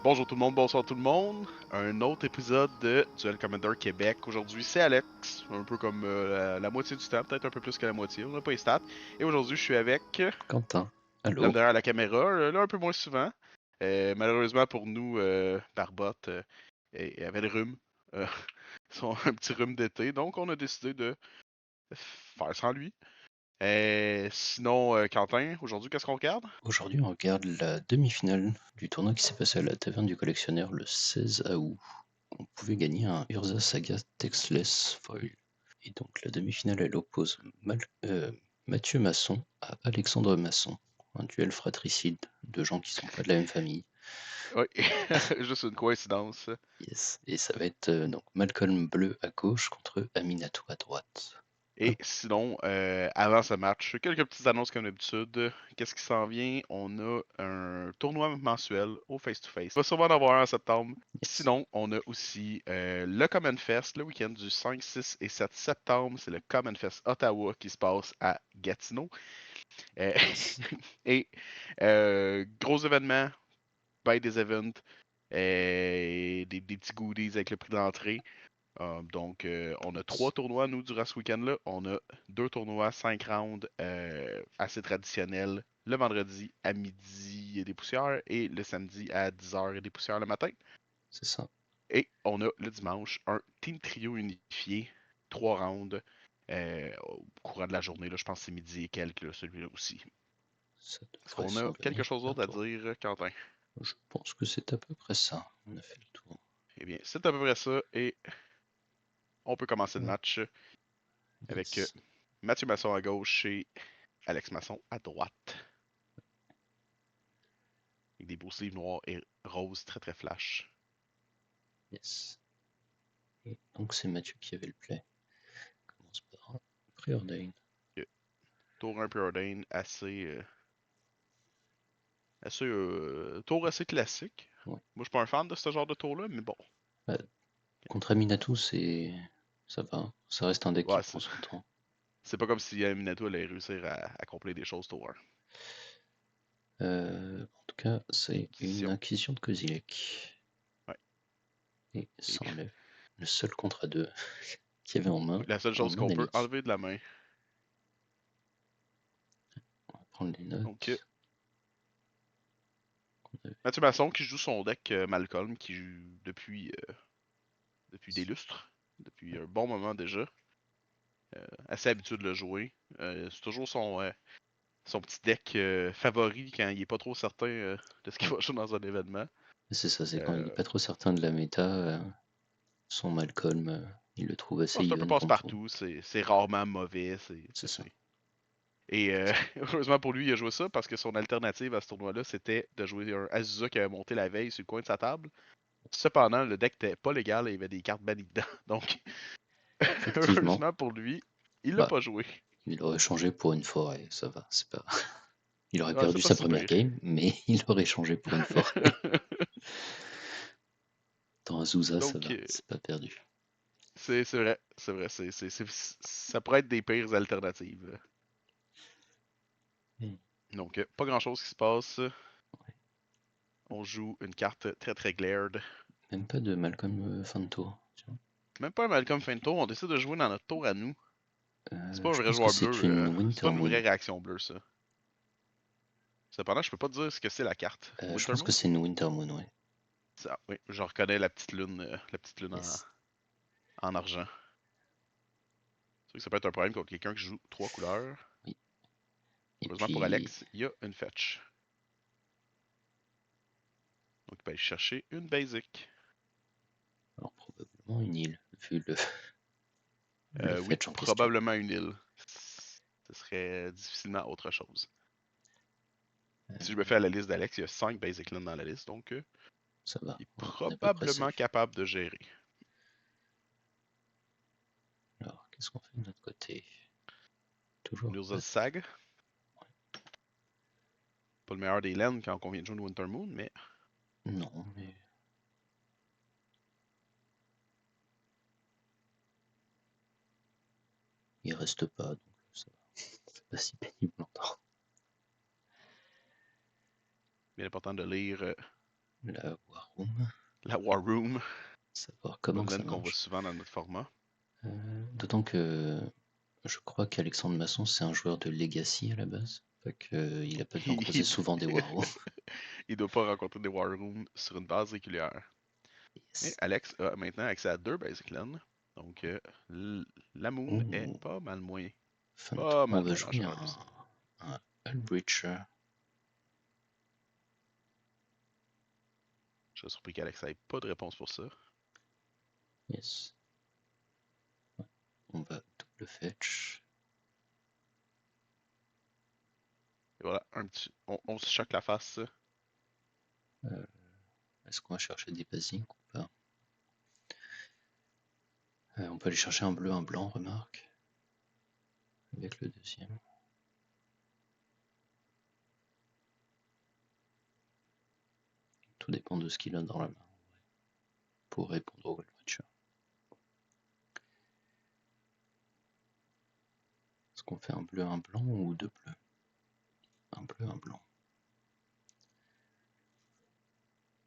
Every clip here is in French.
Bonjour tout le monde, bonsoir tout le monde. Un autre épisode de Duel Commander Québec. Aujourd'hui, c'est Alex, un peu comme la moitié du temps, peut-être un peu plus que la moitié, on n'a pas les stats. Et aujourd'hui, je suis avec Quentin, l'homme allô? derrière la caméra, là un peu moins souvent. Malheureusement pour nous, Barbot avait le rhume, euh, un petit rhume d'été, donc on a décidé de faire sans lui. Sinon, Quentin, aujourd'hui, qu'est-ce qu'on regarde? Aujourd'hui, on regarde la demi-finale du tournoi qui s'est passé à la Taverne du Collectionneur le 16 août. On pouvait gagner un Urza Saga Textless Foil. Et donc, la demi-finale, elle oppose Mathieu Masson à Alexandre Masson. Un duel fratricide de gens qui sont pas de la même famille. Oui, juste une coïncidence. Yes. Et ça va être donc Malcolm Bleu à gauche contre Aminatou à droite. Et Hop. sinon, avant ce match, quelques petites annonces comme d'habitude. Qu'est-ce qui s'en vient? On a un tournoi mensuel au face-to-face. Il va sûrement en avoir un en septembre. Yes. Sinon, on a aussi le Common Fest, le week-end du 5, 6 et 7 septembre. C'est le Common Fest Ottawa qui se passe à Gatineau. Euh, et gros événement, by des events, des petits goodies avec le prix d'entrée. Donc, on a 3 tournois, nous, durant ce week-end-là. On a 2 tournois, 5 rounds assez traditionnels. Le vendredi à midi et des poussières et le samedi à 10h et des poussières le matin. C'est ça. Et on a le dimanche un team trio unifié, 3 rounds au courant de la journée. Là, je pense que c'est midi et quelques, là, celui-là aussi. Ça Est-ce devrait qu'on s'en a quelque venir chose d'autre à bientôt. dire, Quentin? Je pense que c'est à peu près ça. On a fait le tour. Eh bien, c'est à peu près ça et on peut commencer le Ouais. match avec Yes. Mathieu Masson à gauche et Alex Masson à droite. Avec des beaux sleeves noirs et roses très très flash. Yes. Et donc c'est Mathieu qui avait le play. On commence par Preordain. Tour 1 Preordain tour assez classique. Ouais. Moi je suis pas un fan de ce genre de tour-là, mais bon. Bah, contre Aminatou, ça va. Ça reste un deck qui Ouais, prend son temps. c'est pas comme si Minato allait réussir à accomplir des choses tour 1. En tout cas, c'est une Acquisition. acquisition de Kozilek. Ouais. Et Et ça enlève le seul contre 2 qu'il y avait la seule en chose main qu'on peut d'Ami. enlever de la main. On va prendre les Donc, notes qu'on avait Mathieu Masson qui joue son deck Malcolm, qui joue depuis des ici. lustres, depuis un bon moment déjà. Assez habitué de le jouer. C'est toujours son petit deck favori quand il est pas trop certain de ce qu'il va jouer dans un événement. C'est ça, c'est quand il n'est Euh, pas trop certain de la méta, son Malcolm, il le trouve assez c'est un peu even contre. passe-partout, c'est rarement mauvais. C'est ça. Et heureusement pour lui, il a joué ça parce que son alternative à ce tournoi-là, c'était de jouer un Azusa qui avait monté la veille sur le coin de sa table. Cependant, le deck n'était pas légal et il y avait des cartes bannies dedans. Donc, Effectivement. heureusement pour lui, il l'a Bah, pas joué. il aurait changé pour une forêt, ça va, c'est pas. Il aurait Ouais, c'est perdu pas sa si première pire. game, mais il aurait changé pour une forêt. Dans Azusa, ça Donc, va, c'est pas perdu. c'est vrai, c'est vrai. Ça pourrait être des pires alternatives. Hmm. Donc, pas grand-chose qui se passe. On joue une carte très très glared. Même pas de Malcolm fin de tour. Tiens. Même pas un Malcolm fin de tour, on décide de jouer dans notre tour à nous. C'est pas un Je vrai pense que joueur c'est bleu, une c'est pas Winter une vraie Moon. réaction bleue ça. Cependant, je peux pas te dire ce que c'est la carte. Je Winter pense que Moon? c'est une Winter Moon, ouais. Ça, oui, je reconnais la petite lune Yes. en argent. C'est vrai que ça peut être un problème contre quelqu'un qui joue 3 couleurs. Oui. Et Heureusement pour puis, Alex, il y a une fetch. Donc il peut aller chercher une basic. alors probablement une île, vu le Oui, fetch en question. probablement une île. Ce serait difficilement autre chose. Si je me fais à la liste d'Alex, il y a 5 basic lands dans la liste, donc Ça va, il est on est à peu près probablement safe. capable de gérer. Alors, qu'est-ce qu'on fait de notre côté? Toujours pas. Nurzel Sag, pas le meilleur des lands quand on vient de jouer une Winter Moon, mais Non, mais il reste pas, donc ça va. C'est pas si pénible longtemps. bien important de lire La War Room, La War Room, savoir comment ça une qu'on voit marche. souvent dans notre format. D'autant que je crois qu'Alexandre Masson, c'est un joueur de Legacy à la base. Fait qu'il a pas dû en croiser il, souvent des War Rooms. il doit pas rencontrer des War Rooms sur une base régulière. Et Yes. Alex a maintenant accès à 2 Basic Land. Donc, la Moon est Ouh, pas mal moins. fin de tour, Pas on mal va moins jouer dangereux que ça. un Hullbreacher. Je suis surpris qu'Alex ait pas de réponse pour ça. Yes. On va double fetch. Et voilà, on se choque la face. Est-ce qu'on va chercher des basiques ou pas? On peut aller chercher un bleu, un blanc, remarque. Avec le deuxième. Tout dépend de ce qu'il a dans la main pour répondre au Hullbreacher. Est-ce qu'on fait un bleu, un blanc ou deux bleus? Un bleu, un blanc.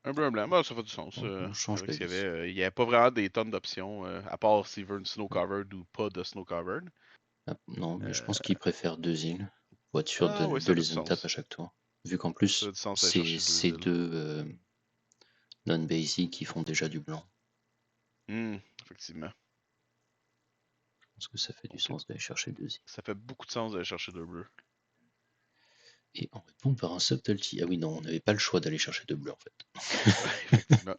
Un peu un blanc, bah, ça fait du sens. On change Avec la ce qu'il y vie. avait, il n'y avait pas vraiment des tonnes d'options, à part s'il veut une snow covered ou pas de snow covered. Ah, non, mais je pense Euh, qu'il préfère deux îles pour être sûr ah oui, de ça fait du les untap à sens. chaque tour. Vu qu'en Ça plus, fait du sens d'aller c'est chercher deux ces îles. deux non-basic qui font déjà du blanc. Effectivement. Je pense que ça fait du Donc, sens d'aller chercher deux îles. ça fait beaucoup de sens d'aller chercher deux bleus. Et on répond par un subtlety. Ah oui, non, on n'avait pas le choix d'aller chercher deux bleus en fait. Effectivement.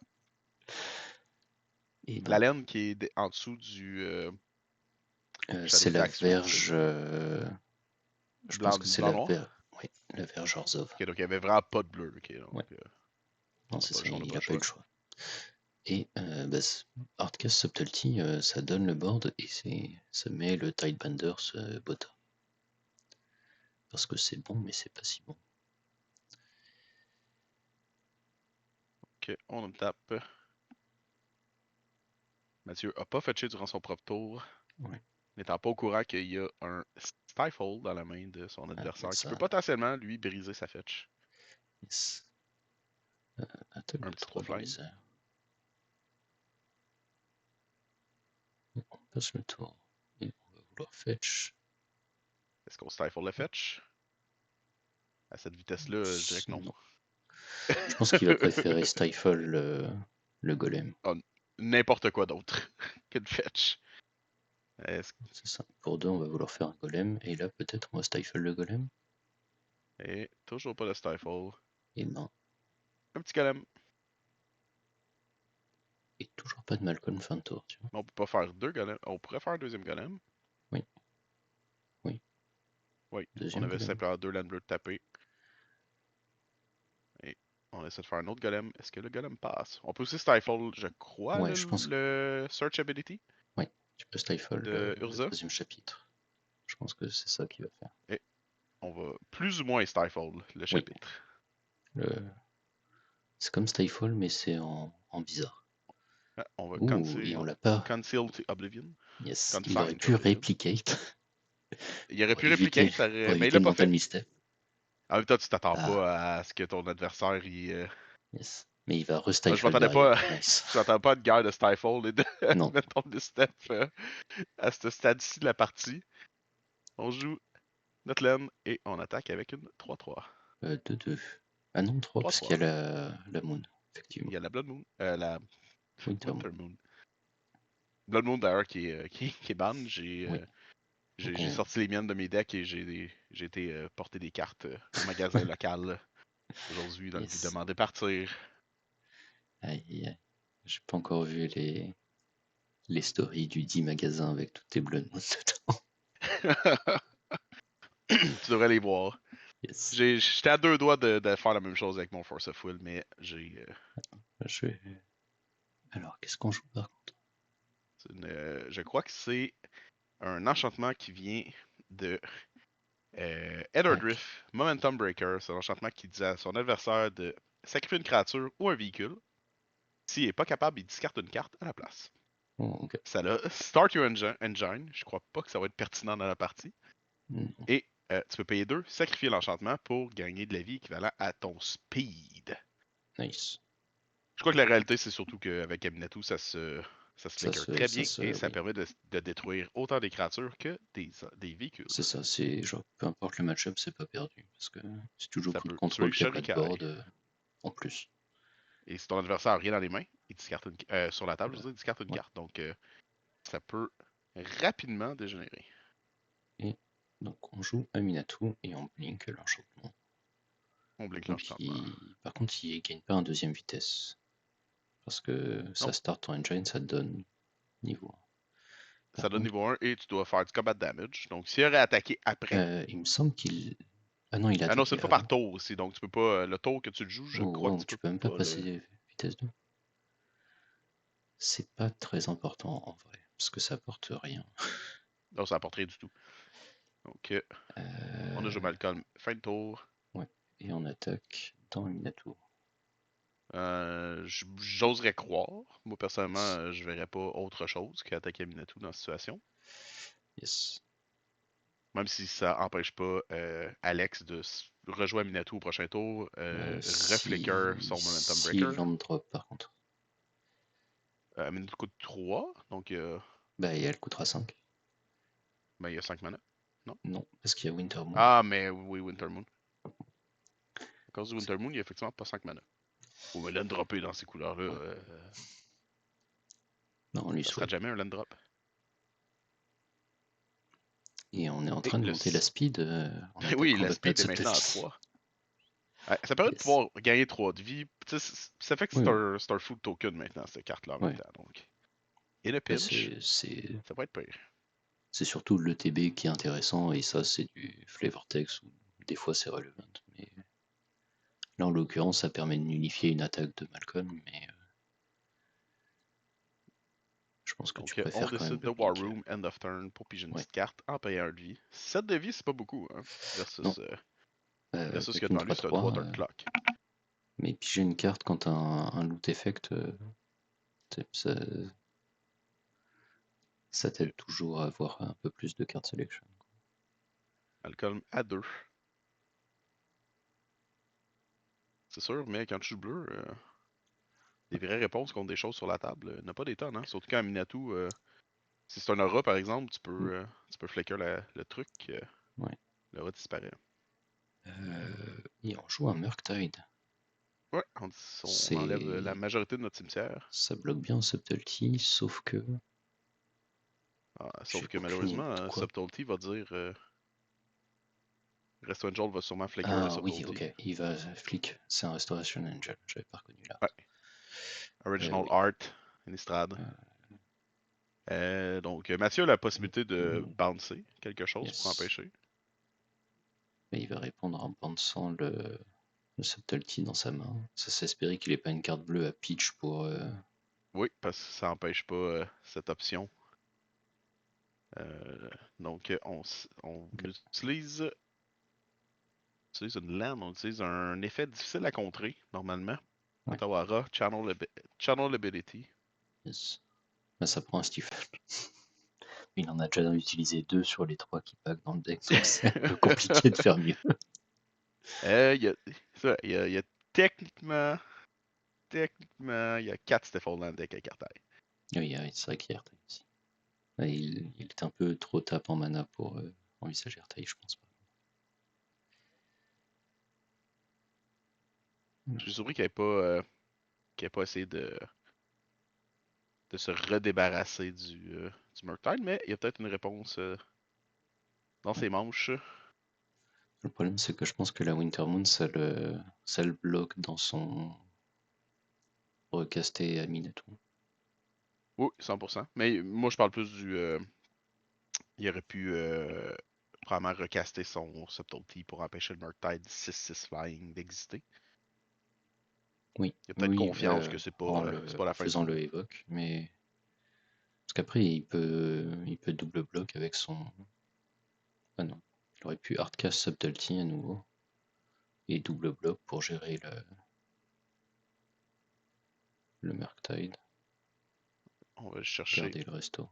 Et La non, laine qui est en dessous du c'est Shadow la Stack Street, c'est verge. Je pense que c'est la blanc-noir. verge. Oui, la verge Orzhov. Ok, donc il n'y avait vraiment pas de bleu. Ok, Ouais, donc non, on n'a c'est pas, ça, on n'a il pas n'a le pas eu choix. le choix. Et Hardcast Subtlety, ça donne le board et ça met le Tidebender bottom. Parce que c'est bon, mais c'est pas si bon. Ok, on tape. Mathieu a pas fetché durant son propre tour, Ouais. n'étant pas au courant qu'il y a un Stifle dans la main de son Ah, adversaire qui ça, peut potentiellement lui briser sa fetch. yes. Attaque Un de petit 3 3 dans flying. les airs. Et on passe le tour. Et on va vouloir fetch. Est-ce qu'on Stifle le fetch? À cette vitesse-là, je dirais que non. Non. Je pense qu'il va préférer Stifle le golem. Oh, n'importe quoi d'autre que de fetch. C'est ça. Pour deux, on va vouloir faire un golem. Et là, peut-être, on va Stifle le golem. Et toujours pas de Stifle. Et non. Un petit golem. Et toujours pas de Malcolm fin de tour, tu vois. Mais on peut pas faire deux golems. On pourrait faire un deuxième golem. Oui. Oui. Oui, on Deuxième avait golem. simplement deux land bleus de taper. Et on essaie de faire un autre golem. Est-ce que le golem passe? On peut aussi Stifle, je crois, Ouais, je pense. le Search Ability Oui, tu peux Stifle de le Urza. troisième chapitre. Je pense que c'est ça qu'il va faire. Et on va plus ou moins Stifle le Oui. chapitre. C'est comme Stifle, mais c'est en bizarre. Ah, on va Ouh, et on l'a pas. Conceal to Oblivion. Yes, il aurait Confine to pu Oblivion. replicate Il aurait pour pu répliquer, éviter, pour mais il éviter l'a le pas mental fait. misstep. En même temps, tu t'attends Ah, pas à ce que ton adversaire il. yes. Mais il va Moi, je restifle m'attendais derrière. pas. Nice. Je m'attendais pas à une guerre de Stifle et de Non, mettre ton step à ce stade-ci de la partie. On joue notre laine et on attaque avec une 3-3. 2-2. Ah non, 3, parce qu'il 3-3. y a la Moon, Il effectivement. y a la Blood Moon. La Winter Winter Moon. Moon. Blood Moon d'ailleurs qui est ban. Oui. Donc J'ai sorti les miennes de mes decks et j'ai été porter des cartes au magasin local aujourd'hui dans le but de Yes. m'en départir. Aïe, aïe. J'ai pas encore vu les stories du 10 magasin avec toutes tes Blood Moon dedans. Tu devrais les voir. Yes. J'étais à deux doigts de faire la même chose avec mon Force of Will, mais j'ai. Je vais... Alors, qu'est-ce qu'on joue par contre? Je crois que c'est un enchantement qui vient de Edderdrift Momentum Breaker. C'est un enchantement qui dit à son adversaire de sacrifier une créature ou un véhicule. S'il n'est pas capable, il discarte une carte à la place. Oh, ok. Ça là, Start Your Engine. Je crois pas que ça va être pertinent dans la partie. Non. Et tu peux payer 2, sacrifier l'enchantement pour gagner de la vie équivalent à ton speed. Nice. Je crois que la réalité, c'est surtout qu'avec Aminatou, ça se Ça flicker se, très ça bien et se, ça oui. permet de détruire autant des créatures que des véhicules. C'est ça, c'est genre, peu importe le match-up, c'est pas perdu. Parce que si tu joues Ça coup de peut contrôle tuer qui a pas de Shurikai. board, en plus. Et si ton adversaire n'a rien dans les mains, il discarte sur la table, je Voilà. veux dire, il discarte une Ouais. carte. Donc, ça peut rapidement dégénérer. Et donc on joue Aminatou et on blink l'enchantement. On Par blink contre, l'enchantement. il gagne pas un deuxième vitesse. Parce que Non, ça start ton engine, ça te donne niveau 1. ça Par donne contre, niveau 1 et tu dois faire du combat damage. Donc, s'il aurait attaqué après. il me semble qu'il. Ah non, il a Ah non, c'est attaqué une fois par avant. tour aussi. Donc, tu peux pas. Le tour que tu le joues, je Oh, crois que wow, tu tu peux peux même pas pas le. passer vitesse 2. C'est pas très important en vrai, parce que ça apporte rien. Non, ça apporte rien du tout. Donc, on a joué Malcolm. Fin de tour. Ouais, et on attaque dans Aminatou. J'oserais croire. Moi, personnellement, je verrais pas autre chose qu'attaquer Minatou dans cette situation. Yes. Même si ça empêche pas Alex de rejoindre Minatou au prochain tour, reflicker son Momentum Si Breaker. land drop par contre. Minatou coûte 3, donc Bah, et elle coûtera 5. ben, il y a 5 mana. Non? Non, parce qu'il y a Winter Moon. Ah, mais oui, Winter Moon. À cause du Winter Moon, il y a effectivement pas 5 mana. Ou mais land dropper dans ces couleurs-là, Ouais. Non, on lui ça sera souhaite. jamais un land drop. Et on est en Et train de monter la speed en oui, attaquant la votre speed est Nat maintenant à Subtlety. 3. Ouais, ça permet de Yes. pouvoir gagner 3 de vie. Ça fait que Oui, oui. c'est un food token maintenant, cette carte-là en même Ouais. temps. Donc. Et le Bah, pinch, ça pourrait être pire. c'est surtout le TB qui est intéressant, et ça, c'est du flavor text, ou des fois c'est relevant. Mais là, en l'occurrence, ça permet de nullifier une attaque de Malcolm, mais je pense que tu Donc, on préfères quand même décide le de War blink. Room, end of turn, pour piger une Ouais. petite carte en payant 1 de vie. 7 de vie, c'est pas beaucoup, hein, Non, versus ce que avec une dans lui, c'est un 3 3-3, turn clock. mais piger une carte quand un loot effect, ça, ça Ok. t'aide toujours à avoir un peu plus de card selection. Malcolm à 2. C'est sûr, mais quand tu joues bleu, des vraies réponses contre des choses sur la table, il n'y en a pas des tonnes, hein. Surtout quand Minatou, si c'est un aura par exemple, Mm. tu peux flicker le truc, Ouais. l'aura disparaît. Et on joue un Murktide. Ouais, on enlève la C'est... majorité de notre cimetière. Ça bloque bien Subtlety, sauf que Ah, j'ai sauf que aucune idée malheureusement, de quoi. Subtlety va dire Rest Angel va sûrement flicker le Ah oui, Subtlety. ok, il va flic, c'est un Restoration Angel, j'avais pas reconnu là. Ouais. Original Oui. Art, Innistrad. Donc, Mathieu a la possibilité de bouncer quelque chose pour Yes. empêcher. Et il va répondre en pensant le Subtlety dans sa main. Ça s'espérait qu'il ait pas une carte bleue à pitch pour. Oui, parce que ça empêche pas cette option. Donc, on utilise une land, on utilise un effet difficile à contrer, normalement. Ouais. Otawara, Channel Ability. Yes. Bah, ça prend un Stifle. Il en a déjà utilisé 2 sur les 3 qui pack dans le deck, donc c'est un peu compliqué de faire mieux. Il y a, il y a techniquement, il y a 4 Stifle dans le deck avec Artail. Oui, c'est vrai qu'il y a Airtime ici. Il est un peu trop tap en mana pour envisager Airtime, je pense pas. Je suis surpris qu'il ait pas essayé de se redébarrasser du Murktide, mais il y a peut-être une réponse dans ses manches. Le problème, c'est que je pense que la Winter Moon, ça le bloque dans son recasté à Minatou. Oui, 100%. Mais moi, je parle plus il aurait pu probablement recaster son Subtlety pour empêcher le Murktide 6-6 Flying d'exister. Oui, Il y a peut-être oui, confiance que c'est pas la en fin du faisant monde. le évoque, mais parce qu'après il peut double bloc avec son. Ah non, il aurait pu hardcast Subtlety à nouveau et double bloc pour gérer le Murktide, On va chercher garder le resto.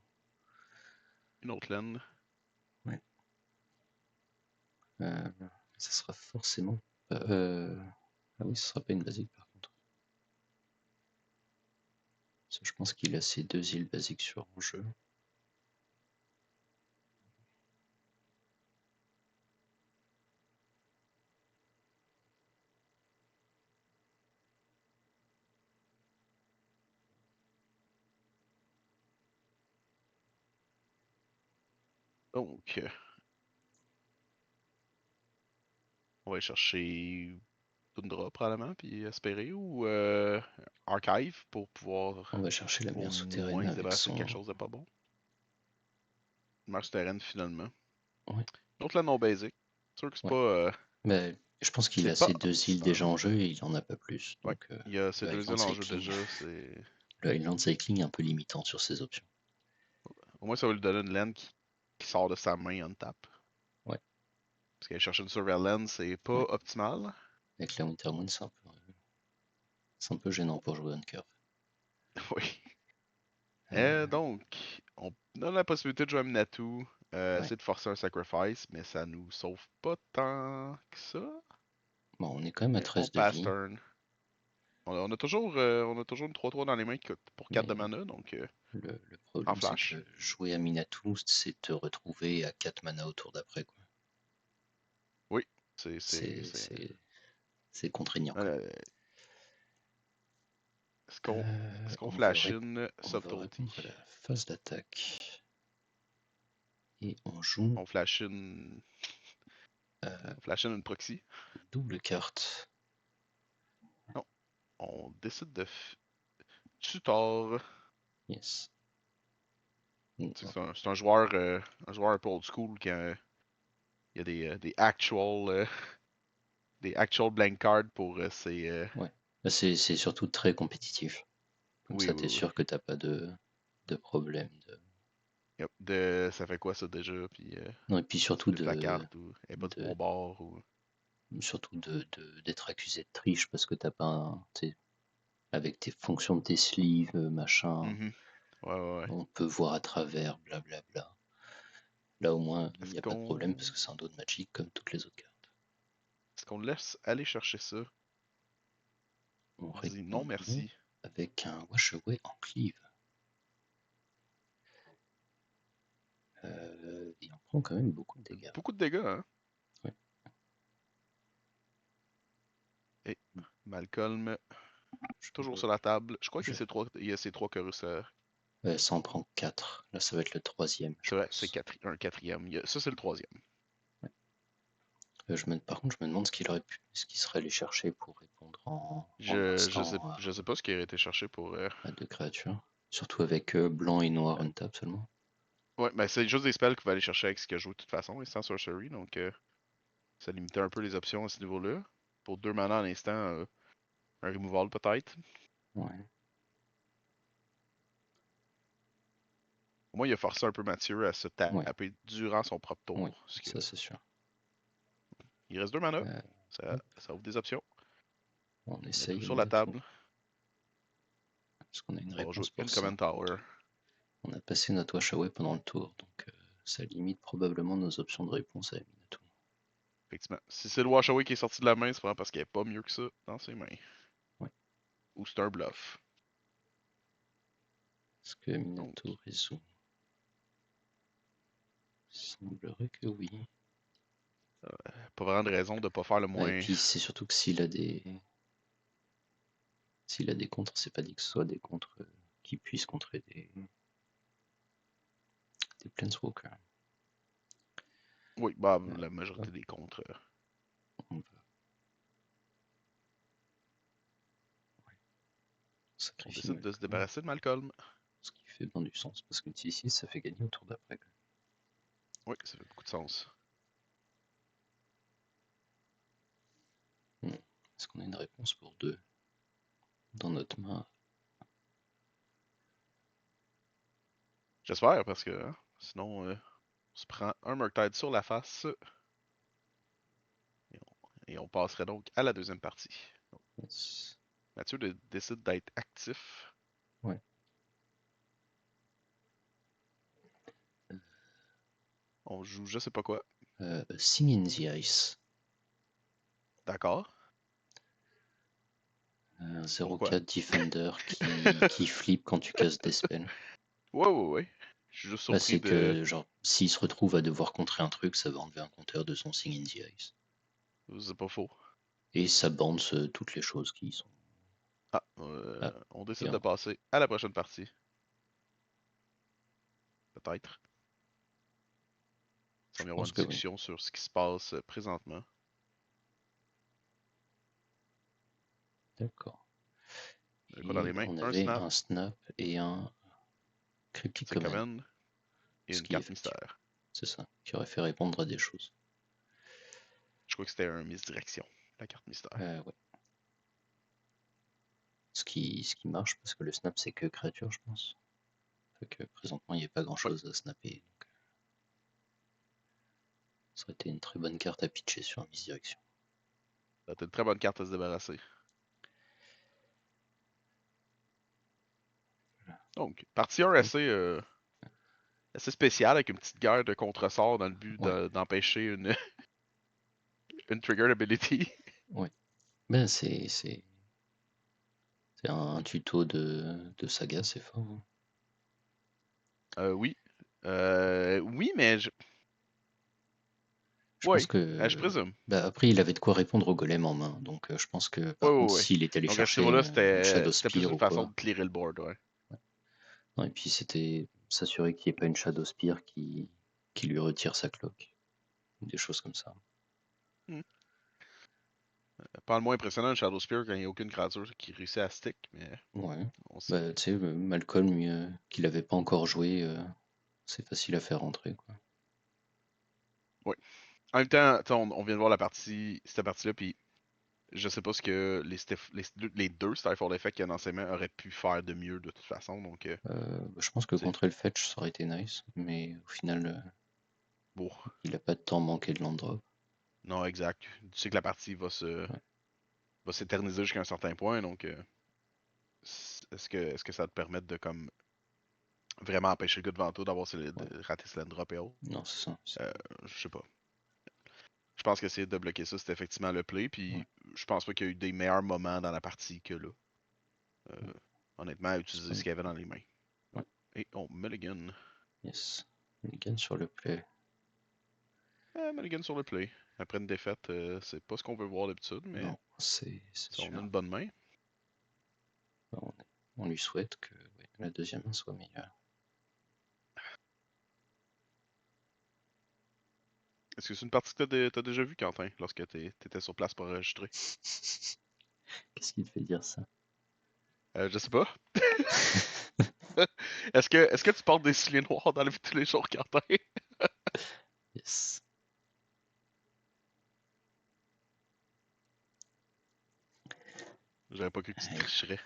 une autre laine. Ouais. Ça sera forcément. Ah oui, ce sera pas une basique par contre. Je pense qu'il a ses 2 îles basiques sur jeu. Donc, on va aller chercher Tundra probablement, puis espérer, ou Archive pour pouvoir On va chercher la au mer souterraine moins se avec débarrasser de son... quelque chose de pas bon. Mer souterraine finalement. Ouais. Donc là, non basic. C'est sûr que c'est Ouais. pas. Mais je pense qu'il C'est a pas ses 2 îles déjà optimal. en jeu et il en a pas plus. Ouais. Donc Il y a ces le 2 Highland îles en jeu Cycling, déjà, c'est. le Highland Cycling est un peu limitant sur ses options. Au moins, ça va lui donner une laine qui sort de sa main on tap. Ouais. Parce qu'aller chercher une Surveillance, c'est pas Ouais. optimal. Avec la Wintermoon, c'est un peu gênant pour jouer on curve. Oui. Euh, Donc, on a la possibilité de jouer à Minato, Ouais. essayer de forcer un sacrifice, mais ça nous sauve pas tant que ça. Bon, on est quand même à Mais on 13 de pass vie, turn. On a toujours une 3-3 dans les mains qui coûte pour 4 de mais mana, donc le en problème c'est flash. que jouer à Minato, c'est te retrouver à 4 mana au tour d'après, quoi. Oui, C'est contraignant, quoi. euh, est-ce qu'on On va, flash in on va Subtlety? répondre à la phase d'attaque. Et on joue On flash in, on flash in une proxy? double carte. Non, on décide de tutor. Yes. C'est un joueur un peu old school qui il y a des actual blank cards pour ses. Ouais. Bah, c'est surtout très compétitif. Comme Oui, ça, oui, t'es oui. sûr que t'as pas de problème. Yep. Ça fait quoi ça déjà? Puis Non, et puis tu surtout flippes la carte ou elle est pas de de, 3 bords ou. d'être accusé de triche parce que t'as pas avec tes fonctions de tes sleeves, machin, Mhm. Ouais, ouais, ouais. on peut voir à travers, blablabla. Là, au moins, il Est-ce n'y a pas de problème parce qu'on que c'est un dos de Magic comme toutes les autres cartes. est-ce qu'on laisse aller chercher ça? On On dit répond non non merci. avec un Wash Away en cleave. Et on prend quand même beaucoup de dégâts. Beaucoup de dégâts, hein? Ouais. Et Malcolm, Je, toujours sur la table. Je crois qu'il je- y a ces trois chorus. Ça en prend 4. Là, ça va être le troisième, je C'est vrai, c'est pense. un quatrième. Ça, c'est le troisième. Ouais. Par contre, je me demande ce qu'il serait allé chercher pour répondre en instant Je sais pas ce qui a été cherché pour. à 2 créatures. Surtout avec blanc et noir on tap seulement. Ouais, mais c'est juste des spells qu'il va aller chercher avec ce qu'il a joué de toute façon, instant sorcery, donc ça limitait un peu les options à ce niveau-là. Pour 2 mana en instant, un removal peut-être. Ouais. Au moins, il a forcé un peu Mathieu à se Ouais. taper durant son propre Ouais. tour. Ça, c'est sûr. Il reste 2 mana. Hop, Ça ouvre des options. on On met tout essaye à sur la Minato. table. Parce qu'on a une On va jouer réponse une pour ça. Command Tower. On a passé notre Wash Away pendant le tour, donc ça limite probablement nos options de réponse à Minato. Effectivement. Si c'est le Wash Away qui est sorti de la main, c'est vraiment parce qu'il n'y a pas mieux que ça dans ses mains. Ouais. Ou c'est un bluff. Est-ce que Donc, Minato résout? Il semblerait que oui. pas vraiment de raison de ne pas faire le Ouais, et moins. puis c'est surtout que s'il a des contres, c'est pas dit que ce soit des contres qui puissent contrer des Planeswalkers. Oui, bah, Euh, la majorité hop, des contres. on va On sacrifier décide de se Malcolm, débarrasser de Malcolm. ce qui fait bien du sens, parce que ici, ça fait gagner au tour d'après. Oui, ça fait beaucoup de sens. Est-ce qu'on a une réponse pour 2 dans notre main? J'espère, parce que sinon, on se prend un Murktide sur la face. Et on passerait donc à la deuxième partie. Donc, Yes. Mathieu décide d'être actif. Ouais. On joue je sais pas quoi. Sing in the Ice. D'accord. Un Pourquoi? 0-4 Defender qui flippe quand tu casses des spells. Ouais. Je suis juste Bah, surpris c'est de. que, genre, s'il se retrouve à devoir contrer un truc, ça va enlever un compteur de son Sing in the Ice. C'est pas faux. Et ça bounce toutes les choses qui y sont. Ah, Ah, on et décide de passer à la prochaine partie. Peut-être. je On va y avoir pense une que oui. discussion sur ce qui se passe présentement. D'accord. On a quoi dans les Et mains? on Un avait snap, un snap et un Cryptic c'est Command. command et Ce une qui, carte effectivement, mystère. c'est ça, qui aurait fait répondre à des choses. Je crois que c'était un misdirection, la carte mystère. Ouais. Ce qui marche parce que le snap c'est que créature, je pense. Fait que présentement il n'y a pas grand Ouais, chose à snapper. Donc, ça aurait été une très bonne carte à pitcher sur un misdirection. c'était une très bonne carte à se débarrasser. Donc, partie 1 assez spéciale avec une petite guerre de contre-sort dans le but Ouais, d'empêcher une trigger ability. ouais. Ben c'est un tuto de saga, c'est fort. Hein. Oui. Oui, mais Je pense oui, que je présume. bah, après il avait de quoi répondre au golem en main, donc je pense que par contre Oui. s'il était allé Donc à ce chercher niveau-là, une Shadow c'était plus Spear une ou façon quoi, de clearer le board, ouais. non, et puis c'était s'assurer qu'il n'y ait pas une Shadow Spear qui lui retire sa cloque, des choses comme ça. Hmm. Pas le moins impressionnant, un Shadow Spear, quand il n'y a aucune créature qui réussit à stick, mais Ouais. on sait. Bah, tu sais, Malcolm, qu'il n'avait pas encore joué, c'est facile à faire rentrer, quoi. Ouais. En même temps, on vient de voir cette partie-là, puis je sais pas ce que les deux Stifle Effect qu'il y a dans ses mains auraient pu faire de mieux de toute façon, donc Bah, je pense que c'est contrer le fetch, ça aurait été nice, mais au final, bon. il a pas de temps manqué de land drop. Non, exact. Tu sais que la partie Ouais. va s'éterniser jusqu'à un certain point, donc est-ce que ça va te permettre de comme vraiment empêcher le gars devant toi Ouais. de rater ce land drop et autres? Non, c'est ça. Euh, je sais pas. Je pense qu'essayer de bloquer ça, c'est effectivement le play, Ouais. puis je pense pas qu'il y a eu des meilleurs moments dans la partie que là. Ouais. Honnêtement, à C'est utiliser pas ce mal. qu'il y avait dans les mains. Ouais. Et on mulligan. Yes. Mulligan sur le play. Mulligan sur le play. Après une défaite, c'est pas ce qu'on veut voir d'habitude, mais Non, c'est on a sûr. une bonne main. On, on lui souhaite que ouais, la deuxième main soit meilleure. Est-ce que c'est une partie que t'as déjà vue, Quentin, lorsque t'étais sur place pour enregistrer? Qu'est-ce qui te fait dire ça? Je sais pas. Est-ce que tu portes des souliers noirs dans la vie de tous les jours, Quentin? Yes. J'avais pas cru que tu Ouais. tricherais.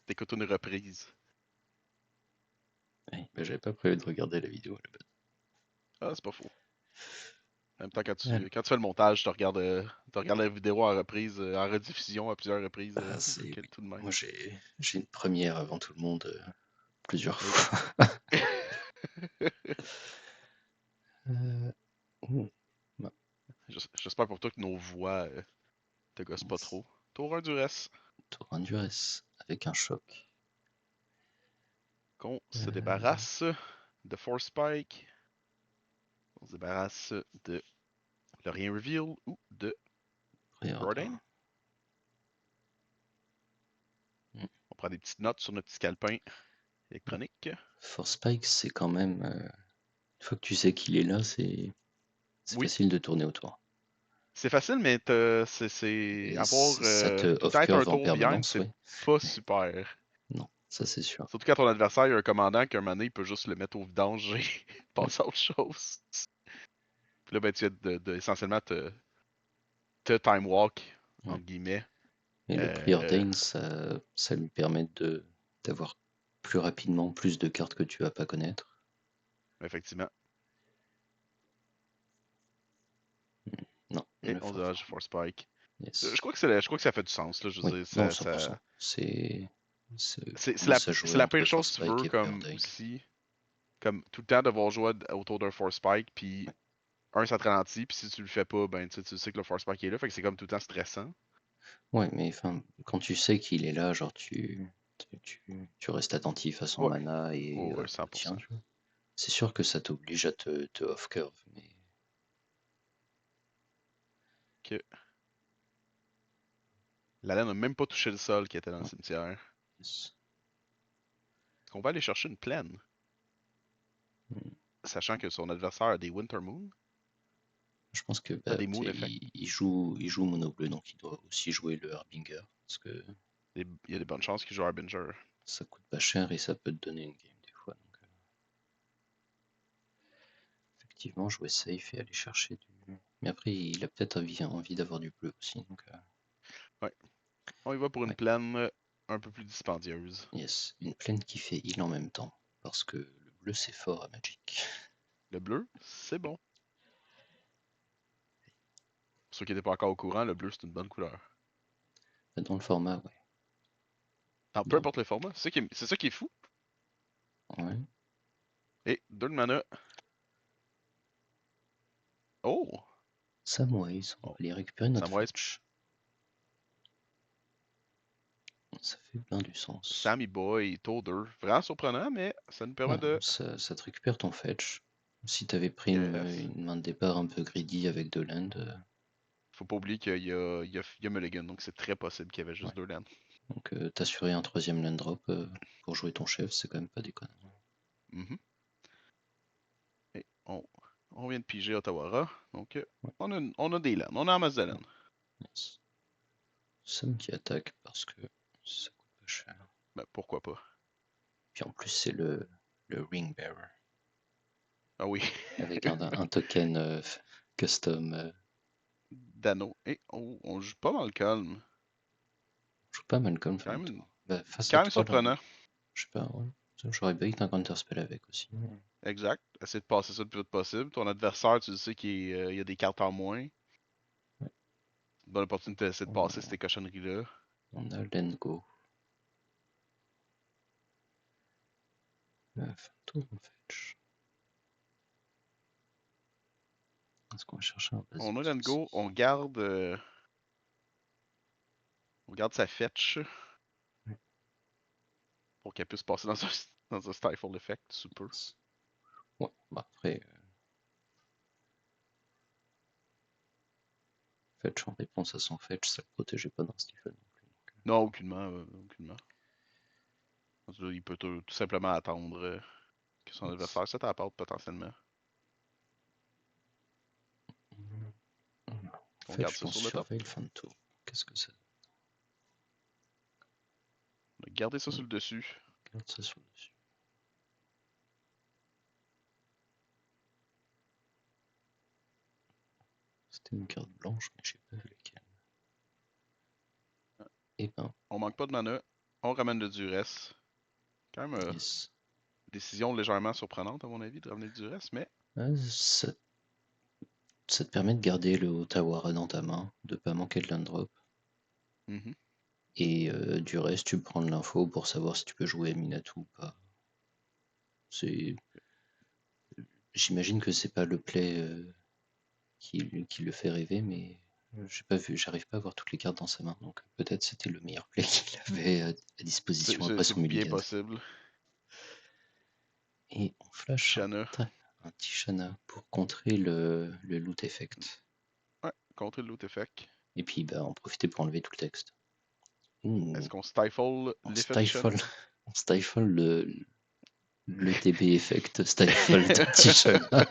T'écoutes une reprise. Ouais. Bah, j'avais pas prévu de regarder la vidéo à la base. Ah, c'est pas faux. En même temps, Alors, quand tu fais le montage, tu regardes la vidéo en reprise, en rediffusion à plusieurs reprises. bah, c'est Tout de même. moi j'ai une première avant tout le monde plusieurs Ok. fois. Euh, ouh, bah, J'espère pour toi que nos voix te gossent pas yes. trop. Tour 1 du reste. Tour Endurance avec un choc. Qu'on se Euh, débarrasse de Force Spike. On se débarrasse de Lorien Reveal ou de Préordain. Jordan. Hmm. On prend des petites notes sur notre petit calepin électronique. Force Spike, c'est quand même. Une fois que tu sais qu'il est là, c'est Oui, facile de tourner autour. c'est facile, mais c'est Et avoir ça te tout le temps être un off-curve en tour behind, permanence, c'est oui. pas super. Non, ça c'est sûr. Surtout quand ton adversaire a un commandant qu'un moment donné, il peut juste le mettre au vidange et Ouais. passer à autre chose. Puis là, ben, tu viens essentiellement te time walk, Ouais. entre guillemets. Et le Euh, Preordain, ça lui permet d'avoir plus rapidement plus de cartes que tu vas pas connaître. effectivement. Non, Et le on Force. dodge Force Spike. Yes. Je crois que ça fait du sens. Là, je Oui, veux dire, non, 100%. On commence à c'est jouer la entre pire Force chose que tu Spike veux, et comme Preordain. aussi, comme tout le temps devoir jouer autour d'un Force Spike, puis Ouais. ça te ralentit, puis si tu le fais pas, ben tu sais que le Force Spike est là, fait que c'est comme tout le temps stressant. Ouais, mais enfin, quand tu sais qu'il est là, genre tu restes attentif à son Ouais, mana et ouais, au tien, 100%. tu vois. C'est sûr que ça t'oblige à te off-curve, mais Que la laine n'a même pas touché le sol qui était dans le ouais, cimetière. yes. Est-ce qu'on va aller chercher une plaine? Hmm. Sachant que son adversaire a des Winter Moon, Je pense que a bah, des Moon Effect. il joue mono bleu, donc il doit aussi jouer le Harbinger, parce que Il y a des bonnes chances qu'il joue Harbinger. ça coûte pas cher et ça peut te donner une game des fois. Donc, effectivement, jouer safe et aller chercher du. Mais après, il a peut-être envie d'avoir du bleu aussi. Donc, Ouais. On y va pour une ouais, plaine un peu plus dispendieuse. yes. Une plaine qui fait heal en même temps. Parce que le bleu, c'est fort à Magic. Le bleu, c'est bon. Pour ceux qui n'étaient pas encore au courant, le bleu, c'est une bonne couleur. Dans le format, ouais. Alors, peu Dans... importe le format, c'est ça qui est fou. Ouais. Et 2 de mana. Oh! Samwise, on va Oh, aller récupérer notre Samwise, fetch. Ça fait bien du sens. Sammy Boy, tour 2. Vraiment surprenant, mais ça nous permet Ouais, de. ça te récupère ton fetch. Si t'avais pris Yes. une main de départ un peu greedy avec deux land, Faut pas oublier qu'il y a Mulligan, donc c'est très possible qu'il y avait ouais. juste 2 lands. Donc t'assurer un troisième land drop pour jouer ton chef, c'est quand même pas déconnant. Mhm. Et on vient de piger Ottawara, donc Ouais, on a des lands, on a un masse de ouais, lands. yes. Sam qui attaque parce que ça coûte pas cher. Ben, pourquoi pas? Puis en plus c'est le ring bearer Ah oui. avec un token custom. Dano. Et on joue pas mal calme. Je joue pas Malcolm Quand Fanto. même, Bah, face à quand même 3 là, surprenant. je sais pas, ouais. J'aurais bait un counter spell avec aussi. Exact. Essaye de passer ça le plus vite possible. Ton adversaire, tu sais qu'il y a des cartes en moins. Ouais. Bonne opportunité d'essayer de passer On, ces cochonneries-là. on a Lengo. Fanto on fetch. Est-ce qu'on va chercher un On a basique ici? Rengo, on garde sa fetch Ouais. pour qu'elle puisse passer dans un Stifle Effect, super. Ouais, bah après, fetch en réponse à son fetch, ça le protégeait pas d'un Stephen non plus. Non, aucunement, aucunement. Il peut tout simplement attendre que son Yes. adversaire se tape potentiellement. On garde Fetch ça pense sur le top. surveille Fanto. Qu'est-ce que c'est? On a gardé ça On sur le dessus. garde ça sur le dessus. C'était une carte blanche, mais je sais pas laquelle. Eh ben, On manque pas de mana. On ramène le duress. Quand même, yes. décision légèrement surprenante à mon avis de ramener le duress, mais Ça te permet de garder le Otawara dans ta main, de pas manquer de land drop. mhm. Et du reste, tu prends de l'info pour savoir si tu peux jouer Minato ou pas. C'est, j'imagine que c'est pas le play qui le fait rêver, mais j'ai pas vu, j'arrive pas à voir toutes les cartes dans sa main, donc peut-être c'était le meilleur play qu'il avait à disposition après C'est son bien mulligan. possible. Et on flash Tishana. un Tishana pour contrer le loot effect. Ouais, contrer le loot effect. Et puis bah, en profiter pour enlever tout le texte. Ouh, Est-ce qu'on stifle on l'effet Tishana? stifle, on stifle le TB effect stifle de Tishana.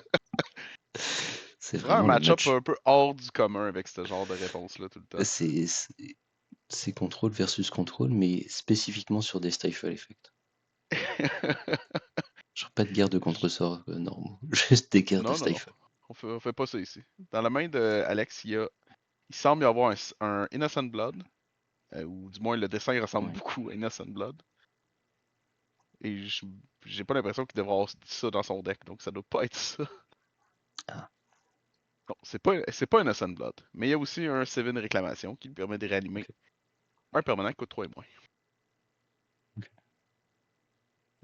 C'est C'est vraiment un vraiment le match-up match. un peu hors du commun avec ce genre de réponse-là tout le temps. C'est contrôle versus contrôle, mais spécifiquement sur des stifle effects. Genre pas de guerre de contre-sort normaux, juste des guerres de Non, non, non. stifle. On fait pas ça ici. Dans la main de Alex, il semble y avoir un Innocent Blood, ou du moins le dessin ressemble Ouais. beaucoup à Innocent Blood. Et j'ai pas l'impression qu'il devrait avoir ça dans son deck, donc ça doit pas être ça. Ah, Non, c'est pas Innocent Blood. Mais il y a aussi un Seven Réclamation qui lui permet de réanimer ok. un permanent qui coûte 3 et moins. Ok.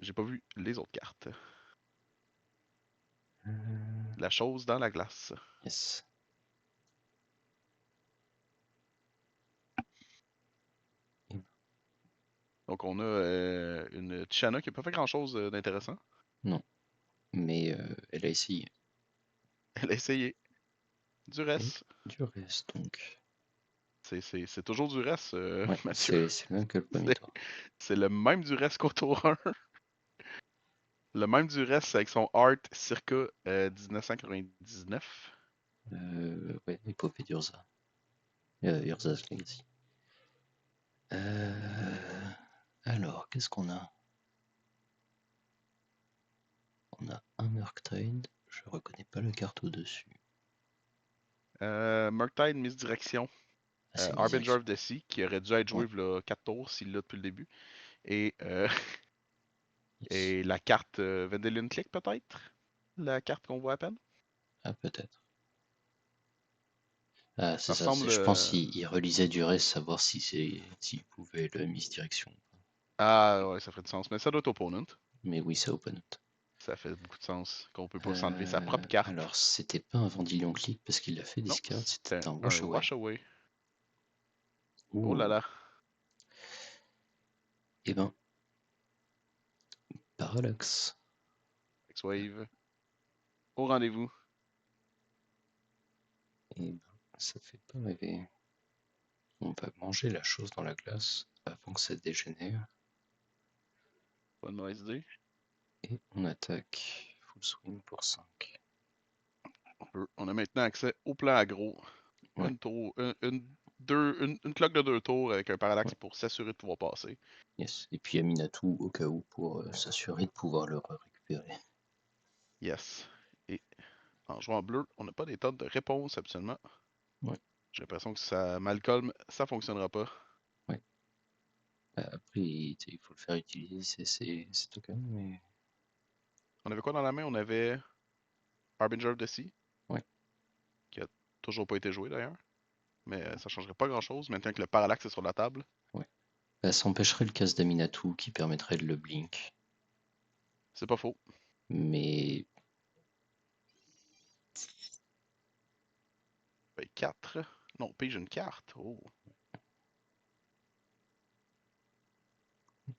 J'ai pas vu les autres cartes. Euh, La chose dans la glace. yes. Donc on a une Tishana qui a pas fait grand-chose d'intéressant. Non, mais elle a essayé. Elle a essayé. Du Et reste. du reste, donc. C'est toujours du reste, Ouais, Mathieu. c'est le même que le premier C'est tour. c'est le même du reste qu'au tour 1. Le même du reste avec son art circa 1999. Ouais, épopée d'Urza. Urza's Legacy. Alors, qu'est-ce qu'on a? On a un Murktide. Je reconnais pas la carte au-dessus. Murktide, Misdirection. Ah, c'est Harbinger Misdirection. of the Sea, qui aurait dû être Ouais, joué il 4 tours s'il l'a depuis le début. Et, yes. et la carte Vendelion Click, peut-être? La carte qu'on voit à peine? Ah, peut-être. Ah, c'est Ça ça. ressemble. Je pense qu'il relisait du reste, savoir si s'il pouvait le misdirection. Ah ouais, ça ferait du sens. Mais ça doit être Opponent. Mais oui, c'est open. Ça fait beaucoup de sens qu'on peut pas s'enlever sa propre carte. Alors, c'était pas un Vendilion Click parce qu'il l'a fait Non, discard, c'était c'était un un Wash Away. Wash Away. Oh là Ouh. là. Eh ben, Parallax. X-Wave. Au rendez-vous. Eh ben, ça fait pas rêver. On va manger la chose dans la glace avant que ça dégénère. Pas de mauvaise idée. Et on attaque full swing pour 5. On a maintenant accès au plan aggro. Ouais, Une cloque de 2 tours avec un parallaxe ouais, pour s'assurer de pouvoir passer. yes. Et puis Aminatou au cas où pour s'assurer de pouvoir le récupérer. Yes. Et en jouant en bleu, on n'a pas des tonnes de réponses absolument. Ouais, J'ai l'impression que ça, Malcolm, ça fonctionnera pas. ouais. Après, il faut le faire utiliser ces tokens, mais On avait quoi dans la main? On avait Harbinger of the Sea, ouais, qui a toujours pas été joué d'ailleurs. Mais ça changerait pas grand chose maintenant que le parallaxe est sur la table. ouais. Ça empêcherait le casse d'Aminatou qui permettrait de le blink. C'est pas faux. Mais 4. Non, pige une carte. Oh.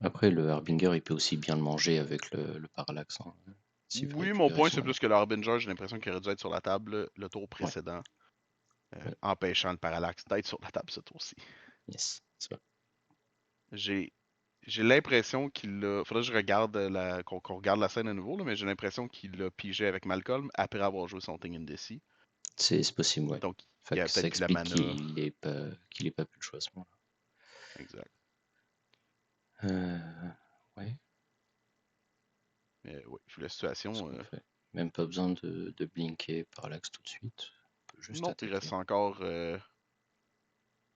après, le Harbinger, il peut aussi bien le manger avec le parallaxe, hein, s'il veut Oui, mon récupérer point, son c'est mana. plus que le Harbinger, j'ai l'impression qu'il aurait dû être sur la table le tour Ouais, précédent, ouais, empêchant le parallaxe d'être sur la table ce tour-ci. yes, c'est vrai. J'ai j'ai l'impression qu'il a. Faudrait que je regarde qu'on regarde la scène à nouveau, là, mais j'ai l'impression qu'il a pigé avec Malcolm après avoir joué son Thing in the Sea. C'est possible, ouais. Donc, Fait il a que ça peut-être plus la explique mana. qu'il ait pas pu le choix à ce moment-là. Exact. Ouais, Mais oui, vu la ce situation. qu'on fait. Même pas besoin de blinker parallaxe tout de suite. On peut juste Non, il reste attaquer. encore.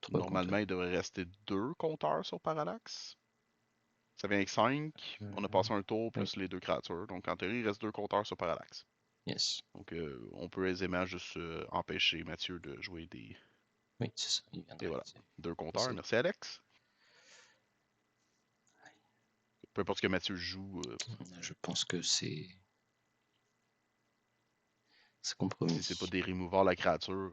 3 Normalement, compteurs. il devrait rester 2 compteurs sur Parallax. Ça vient avec 5. On a Euh, passé un tour oui, plus les 2 créatures. Donc en théorie, il reste 2 compteurs sur Parallax. yes. Donc on peut aisément juste empêcher Mathieu de jouer des. Oui, c'est ça, il Et viendrait voilà. 2 compteurs. essayer. Merci Alex. Peu importe ce que Mathieu joue, Je pense que c'est si c'est pas compromis. des removals la créature,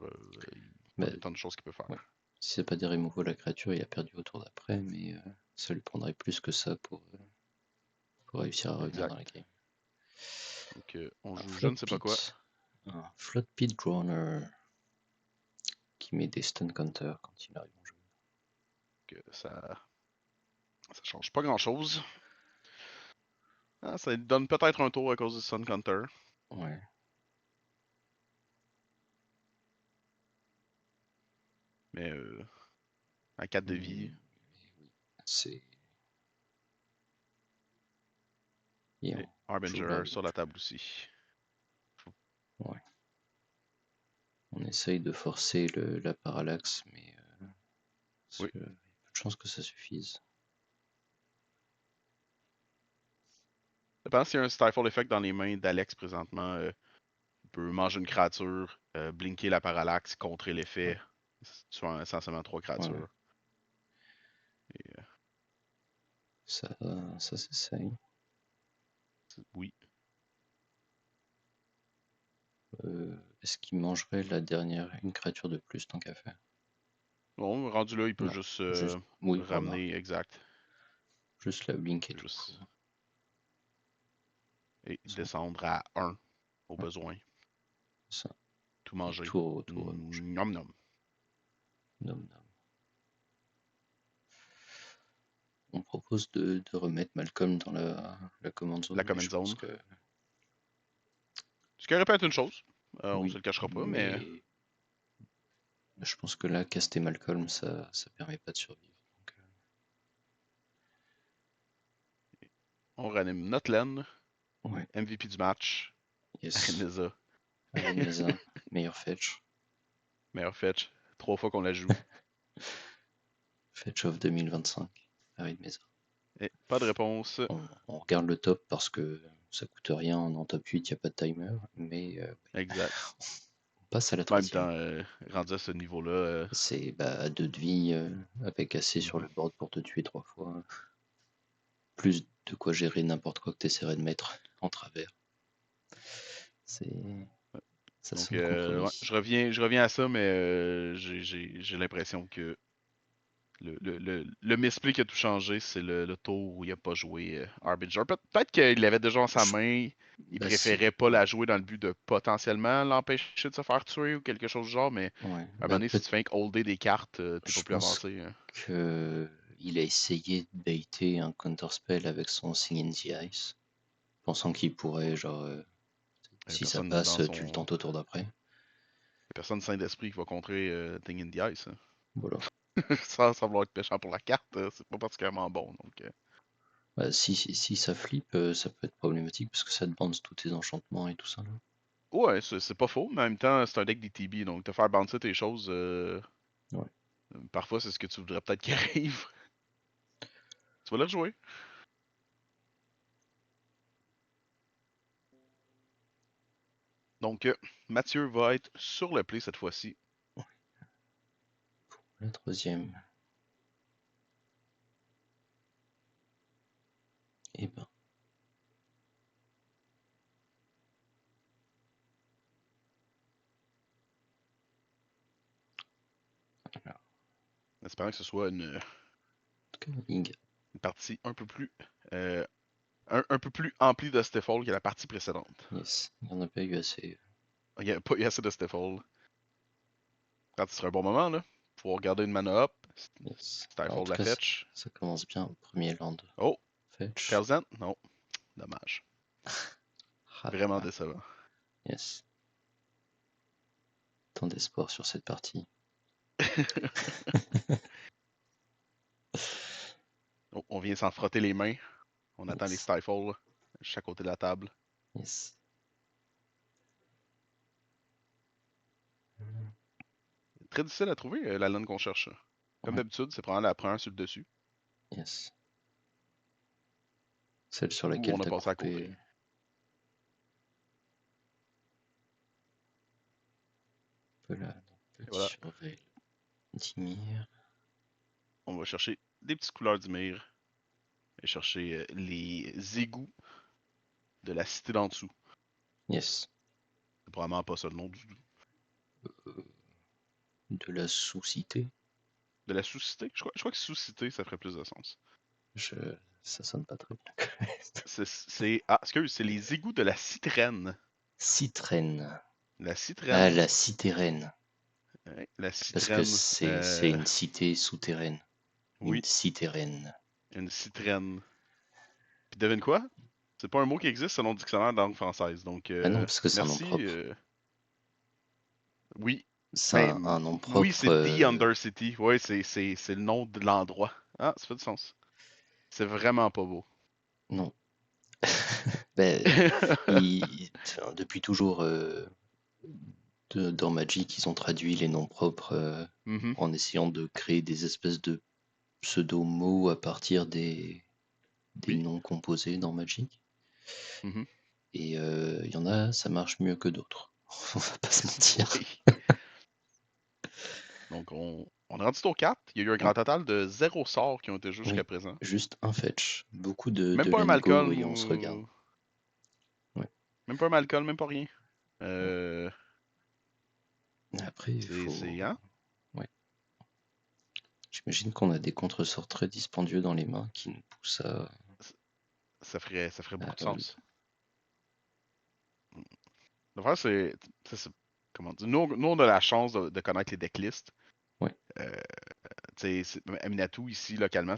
il n'y a pas Bah, des tonnes de choses qu'il peut faire. ouais. Si c'est pas des removal la créature, il a perdu au tour d'après, mais ça lui prendrait plus que ça pour réussir à revenir dans Exact. la game. Donc on Un joue je Flood ne sais pas quoi. Pit. Un Flood Pit Droner qui met des stun counters quand il arrive en jeu. Que ça change pas grand chose. Ah, ça lui donne peut-être un tour à cause du Sun Counter. Ouais. Mais à 4 de vie, Mais oui, c'est. Et et on joue la Harbinger sur la loupe. table aussi. Ouais. On essaye de forcer la parallaxe, mais Oui. il y a peu de chances que ça suffise. Je pense qu'il y a un Stifle Effect dans les mains d'Alex présentement. Il peut manger une créature, blinker la parallaxe, contrer Ouais, l'effet, tuant essentiellement 3 ouais, ouais. créatures. Et, Ça s'essaye. oui. Est-ce qu'il mangerait la dernière, une créature de plus tant qu'à faire? Bon, rendu là, il peut Non, juste juste, oui, voilà. ramener exact. Juste la blink et tout. Juste. Et Ça. descendre à 1 au Ouais. besoin. Ça. Tout manger. Tout remanger. Nom nom. Nom nom. On propose de remettre Malcolm dans la command zone. La Mais command je pense zone. que Ce qui aurait pu être une chose. On oui, se le cachera pas, mais mais je pense que là, caster Malcolm, ça permet pas de survivre. Donc, on ranime notre laine. ouais, MVP du match. yes. Areneza. Areneza, meilleur fetch. Meilleur fetch. 3 fois qu'on la joue. Fetch of 2025. Areneza. Et pas de réponse. On regarde le top parce que ça coûte rien. En top 8, il n'y a pas de timer. Mais Exact. on passe à la En même troisième. temps, rendu à ce niveau-là. C'est à 2 de vie, avec assez sur le board pour te tuer 3 fois. Plus de quoi gérer n'importe quoi que tu essaierais de mettre en travers. Ça Donc, sonne compromis. ouais, je reviens à ça, mais j'ai l'impression que le misplay qui a tout changé, c'est le tour où il n'a pas joué Harbinger. Peut-être qu'il l'avait déjà en sa main, il Bah, préférait pas la jouer dans le but de potentiellement l'empêcher de se faire tuer ou quelque chose du genre, mais ouais. à un moment Bah, donné, si tu fais que holder des cartes, t'es je pas plus pense avancé. Hein. qu'il a essayé de baiter un counterspell avec son Sing in the Ice, pensant qu'il pourrait, genre, si ça Personne passe, dans tu le son. tentes au tour d'après. Personne sain d'esprit qui va contrer Thing in the Ice. Hein. Voilà. Sans vouloir être péchant pour la carte, c'est pas particulièrement bon. Donc, Bah, si ça flippe, ça peut être problématique parce que ça te bounce tous tes enchantements et tout ça. Là. ouais, c'est pas faux, mais en même temps, c'est un deck DTB, donc te faire bouncer tes choses, Ouais. parfois c'est ce que tu voudrais peut-être qu'il arrive. Tu vas le rejouer. Donc, Mathieu va être sur le play cette fois-ci. La troisième. Et ben. Alors, En espérant que ce soit une partie un peu plus euh, un peu plus emplie de Steffel que la partie précédente. Yes, il n'y en a pas eu assez. Il n'y a pas eu assez de Steffel. Quand ce sera un bon moment, là, pour regarder une mana up, Yes. Alors, en Stifle tout la cas, fetch. ça commence bien. Premier land. Oh, Fetch. Telzent? Non, dommage. Vraiment décevant. Yes. Tant d'espoir sur cette partie. On vient s'en frotter les mains. On attend les Yes. Stifle, chaque côté de la table. Yes. Très difficile à trouver, la lane qu'on cherche. Comme Ouais. d'habitude, c'est probablement la première sur le dessus. Yes. Celle sur Ou laquelle on a t'as passé à côté. coupé. Voilà, Et voilà. petit surveil. Dimir. On va chercher des petites couleurs d'Ymir. Et chercher les égouts de la cité d'en dessous. Yes. C'est probablement pas ça le nom du tout. De la sous-cité. De la sous-cité? Je crois que sous-cité, ça ferait plus de sens. Ça sonne pas très bien. Excuse, c'est les égouts de la citraine. Citraine. La Ah, citraine. la citérène. Ouais, la Parce que citraine. c'est une cité souterraine. Une Oui, citérène. une citraine. Puis devine quoi? C'est pas un mot qui existe selon le dictionnaire de langue française. Donc, Ah non, parce que c'est un nom merci. propre. Oui. C'est Mais un nom oui, propre. c'est The Undercity. Oui, c'est le nom de l'endroit. Ah, ça fait du sens. C'est vraiment pas beau. Non. Ben, depuis toujours, dans Magic, ils ont traduit les noms propres Mhm, en essayant de créer des espèces de pseudo-mots à partir des oui. noms composés dans Magic. Mhm. Et il y en a, ça marche mieux que d'autres. On va pas se mentir. Oui. Donc, on est rendu au 4. Il y a eu un Ouais. grand total de 0 sorts qui ont été joués jusqu'à Oui, présent. juste un fetch. Beaucoup Même de pas un lane go Malcolm et on se regarde. ou. Ouais. Même pas un Malcolm, même pas rien. Ouais. Après, il C'est. faut. Hein? Ouais. J'imagine qu'on a des contresorts très dispendieux dans les mains qui nous poussent à. Ça ferait beaucoup de LOL. sens. L'affaire, comment dire, nous, on a la chance de connaître les decklists. Ouais. Aminatou, ici, localement,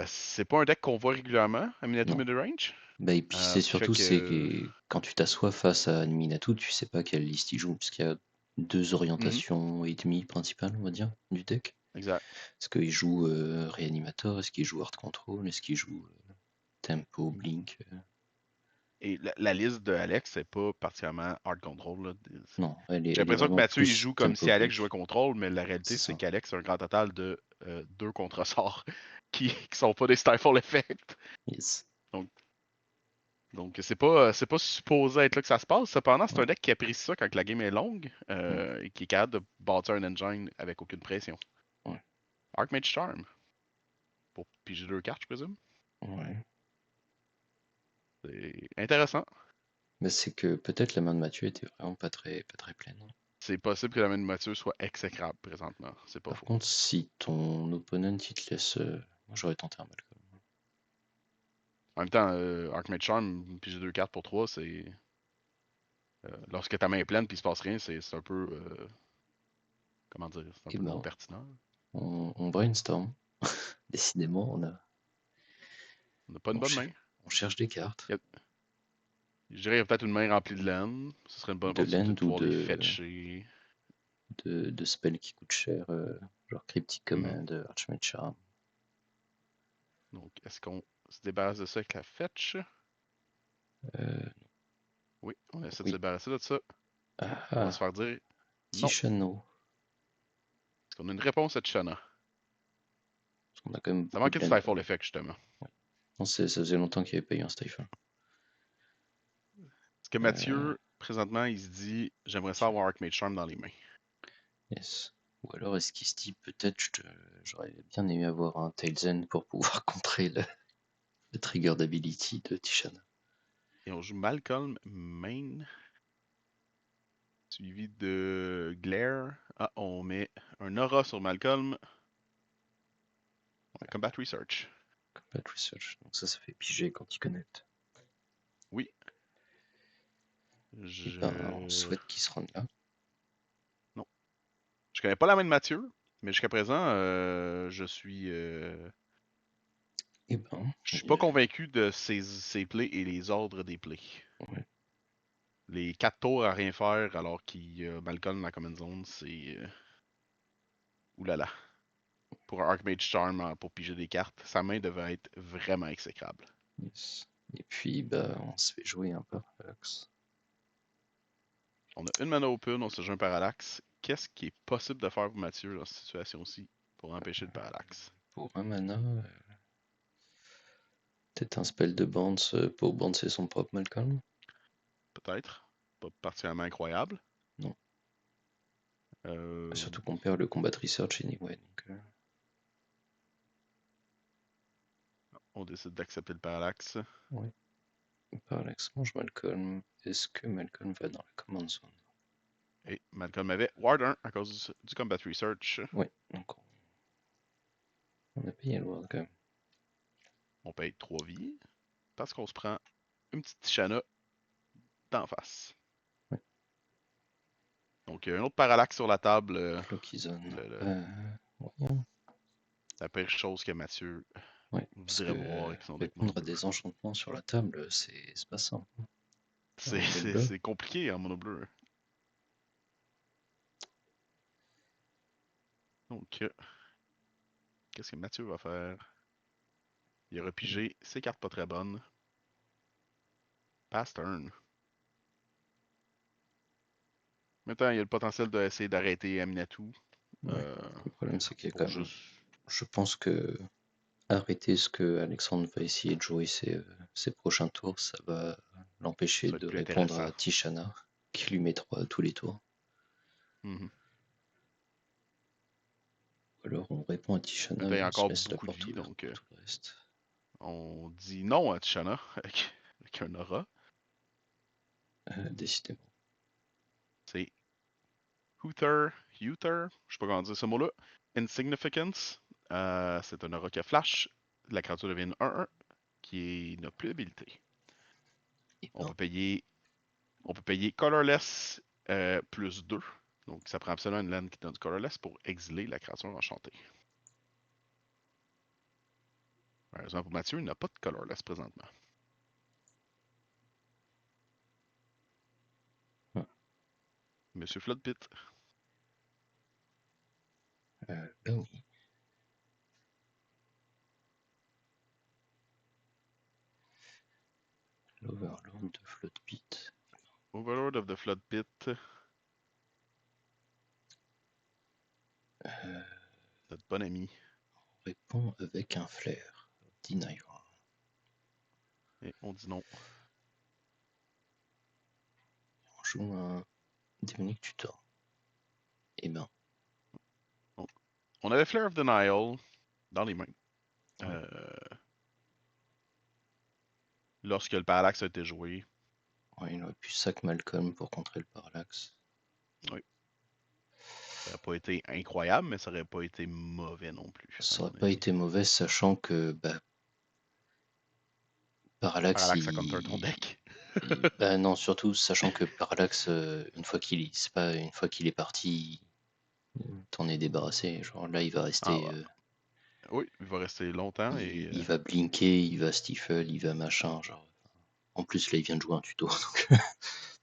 c'est pas un deck qu'on voit régulièrement, Aminatou Non. Midrange. Bah, et puis c'est Ce qui fait surtout, c'est que. que quand tu t'assois face à Minato, tu sais pas quelle liste il joue, parce qu'il y a deux Mhm, orientations et demie principales, on va dire, du deck. exact. Est-ce qu'il joue Reanimator, est-ce qu'il joue Hard Control, est-ce qu'il joue Tempo, Blink Et la liste de Alex, c'est pas particulièrement hard control. Là. Non, J'ai elle est l'impression que vraiment Mathieu, il plus joue comme Tempo, si Alex jouait Blink. contrôle, mais la réalité, C'est c'est ça. qu'Alex a un grand total de 2 contresorts qui sont pas des Stifle Effect. Yes. Donc c'est pas supposé être là que ça se passe. Cependant, c'est un Ouais. deck qui apprécie ça quand la game est longue et qui est capable de bâtir un engine avec aucune pression. Ouais. Archmage Charm. Pour piger 2 cartes, je présume. Ouais. C'est intéressant. Mais c'est que peut-être la main de Mathieu était vraiment pas très pleine. C'est possible que la main de Mathieu soit exécrable présentement. C'est pas Par faux. contre, si ton opponent il te laisse. Moi j'aurais tenté un Malcolm. En même temps, Archmage Charm, piger 2 cartes pour 3, c'est. Lorsque ta main est pleine puis il se passe rien, c'est un peu. Comment dire? C'est un Eh peu non ben, pertinent. on brainstorm. Décidément, On n'a pas une on, bonne main. on cherche des cartes. Je dirais qu'il y a peut-être une main remplie de laine. Ce serait une bonne De opportunité de land ou pouvoir les fetcher. de spells qui coûtent cher, genre Cryptic Mhm. Command, Archmage Charm. Donc, est-ce qu'on se débarrasse de ça avec la fetch? Euh, Oui, on essaie de se oui. débarrasser de ça. Ah On va se ah, faire dire non. Tishano. Est-ce qu'on a une réponse à Tishana? Parce qu'on a quand même Ça beaucoup manquait de de land. Stifle Effect, justement. Non, ça faisait longtemps qu'il n'y avait pas eu un Stifle. Est-ce que Euh, Mathieu, présentement, il se dit j'aimerais ça tiens, avoir Archmage Charm dans les mains? yes. Ou alors est-ce qu'il se dit peut-être j'aurais bien aimé avoir un Tailzen pour pouvoir contrer le trigger d'ability de Tishana. Et on joue Malcolm Main, suivi de Glare. Ah, on met un aura sur Malcolm. Ouais, Combat Research. Combat Research. Donc ça fait piger quand il connecte. Oui. Et ben, on Je. souhaite qu'il se rende là. Non. Je connais pas la main de Mathieu, mais jusqu'à présent, Et ben, je suis pas convaincu de ses plays et les ordres des plays. ouais. Les 4 tours à rien faire alors qu'il y a Malcolm dans la common zone, c'est. Oulala. Pour un Archmage Charm pour piger des cartes, sa main devait être vraiment exécrable. Yes. Et puis, bah, on se fait jouer un parallaxe. On a une mana open, on se joue un parallaxe. Qu'est-ce qui est possible de faire pour Mathieu dans cette situation-ci pour empêcher le parallaxe? Pour un mana, peut-être un spell de bounce pour bouncer son propre Malcolm. Peut-être. Pas particulièrement incroyable. Non. Euh, Surtout qu'on perd le combat research anyway. Donc, on décide d'accepter le parallaxe. ouais. Le parallaxe mange Malcolm. Est-ce que Malcolm va dans la command zone? Et Malcolm avait Ward 1 à cause du Combat Research. Ouais, donc on a payé le ward quand même. On paye 3 vies parce qu'on se prend une petite Tishana d'en face. Ouais. Donc, un autre parallaxe sur la table. Lucky zone. Le- le- Ouais, la pire chose que Mathieu ouais, parce voudrait que voir avec son deck répondre à mono bleu. des enchantements sur la table, c'est pas simple. C'est Mono c'est- bleu. c'est compliqué en mono bleu. Donc, qu'est-ce que Mathieu va faire? Il a repigé ses cartes pas très bonnes. Pass turn. Maintenant, il y a le potentiel d'essayer d'arrêter Aminatou. Ouais. Le problème, c'est qu'il y a Pour quand même. juste. Je pense que arrêter ce que Alexandre va essayer de jouer ses prochains tours, ça va l'empêcher Ça va être de plus répondre intéressant. à Tishana, qui lui met 3 tous les tours. Mhm. Ou alors on répond à Tishana, Maintenant, il mais y a on se encore laisse la beaucoup de porte vie, ouverte donc pour tout le reste. on dit non à Tishana avec un aura. Décidément. C'est Hooter, je sais pas comment dire ce mot-là. Insignificance, c'est un aura qui flash. La créature devient une 1-1 qui n'a plus d'habilité. Et On ben, peut payer Colorless plus 2. Donc ça prend absolument une land qui donne du Colorless pour exiler la créature enchantée. Malheureusement pour Mathieu, il n'a pas de Colorless présentement. Monsieur Floodpit. ben oui. L'Overlord de Floodpit. Overlord of the Floodpit. Notre bon ami. On répond avec un flair. Denial. Et on dit non. On joue un Démonic Tutor. Et ben, On avait Flare of Denial dans les mains. Ouais. Lorsque le parallaxe a été joué. ouais, il aurait pu sac Malcolm pour contrer le parallaxe. Oui. Ça n'aurait pas été incroyable, mais ça n'aurait pas été mauvais non plus. Ça aurait pas été mauvais, sachant que Parallax, Parallaxe, ça counter ton deck. bah non, surtout sachant que Parallax, une fois qu'il c'est pas une fois qu'il est parti, t'en es débarrassé. Genre là, il va Ah, rester, oui, il va rester longtemps et. il va blinker, il va stifle, il va machin. Genre. En plus, là, il vient de jouer un tuto, donc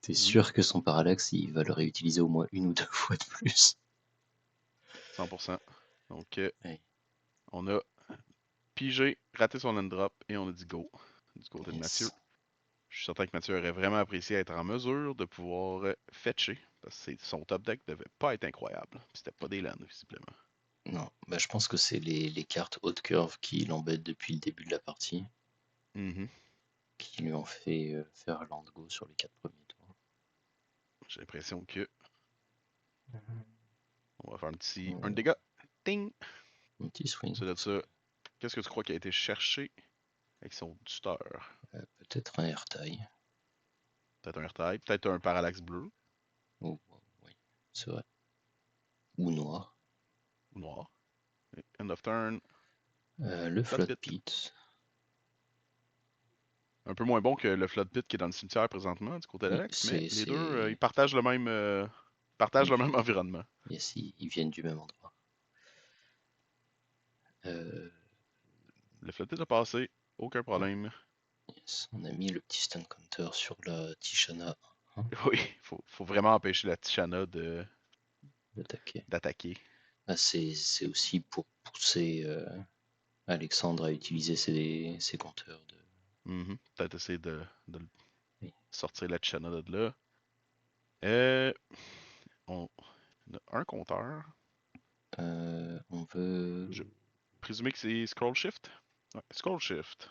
t'es Oui, sûr que son Parallax, il va le réutiliser au moins une ou deux fois de plus. 100%. Donc, Ouais. on a pigé, raté son end drop et on a dit go du côté de Mathieu. Yes. Je suis certain que Mathieu aurait vraiment apprécié être en mesure de pouvoir fetcher. Parce que son top deck devait pas être incroyable. C'était pas des lands, visiblement. Non, bah, je pense que c'est les cartes haute curve qui l'embêtent depuis le début de la partie, Mhm. qui lui ont fait faire land go sur les 4 premiers tours. J'ai l'impression que. On va faire un Ouais. dégât. Ting! Un petit swing. C'est de ça. Qu'est-ce que tu crois qui a été cherché avec son tuteur? Peut-être un airtie. Peut-être un R-Type, peut-être un parallaxe bleu Oh, oui, c'est vrai. Ou noir. ou noir. Et end of turn, Le flood flood pit. pit. Un peu moins bon que le flood pit qui est dans le cimetière présentement du côté Oui, d'Alex, mais les deux, ils c'est... partagent le même, environnement. Yes, ils viennent du même endroit. Euh, Le flood pit a passé, aucun problème. yes, on a mis le petit stun counter sur la Tishana hein, Oui, faut vraiment empêcher la Tishana d'attaquer. d'attaquer. C'est aussi pour pousser Alexandre à utiliser ses compteurs de... Peut-être essayer de Oui. sortir la Tishana de là. Euh, on a un compteur. On veut... Je présume que c'est Scroll Shift. Ouais, Scroll Shift.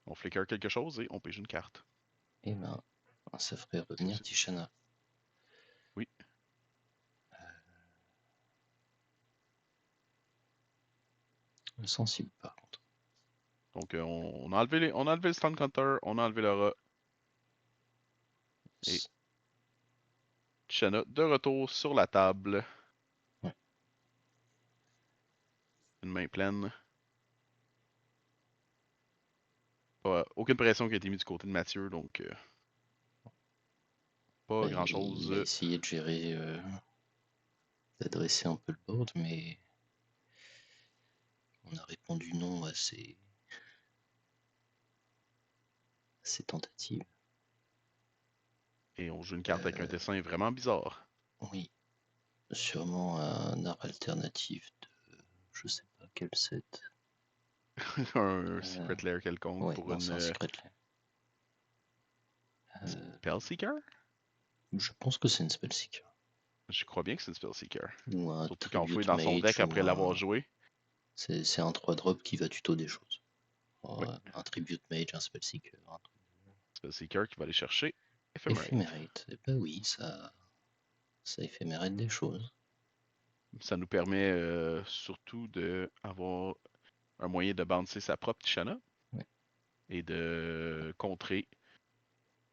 On flicker quelque chose et on pige une carte. Eh ben, ça ferait C'est revenir aussi. Tishana. Oui. Sensible par contre. Donc on a enlevé le Stun Counter, on a enlevé le rat. Et Tishana de retour sur la table. Ouais. Une main pleine. Aucune pression qui a été mise du côté de Mathieu, donc pas grand Il a chose. essayé de gérer, d'adresser un peu le board, mais on a répondu non à ses tentatives. Et on joue une carte avec un dessin vraiment bizarre. Oui, sûrement un art alternatif de je sais pas quel set. Un Secret Lair quelconque Ouais, pour non, c'est un une secret lair. Spellseeker? Je pense que c'est une Spellseeker. Je crois bien que c'est une Spellseeker. Ou un Surtout quand on fouille Tribute dans son deck Mage, après l'avoir joué. C'est un 3-drop qui va tuto des choses. Oui, Un Tribute Mage, un Spellseeker, un truc. Spellseeker qui va aller chercher Ephemerate. Éphémérite. Eh ben oui, ça éphémérite des choses. Ça nous permet surtout d'avoir un moyen de bouncer sa propre Tishana Ouais. et de contrer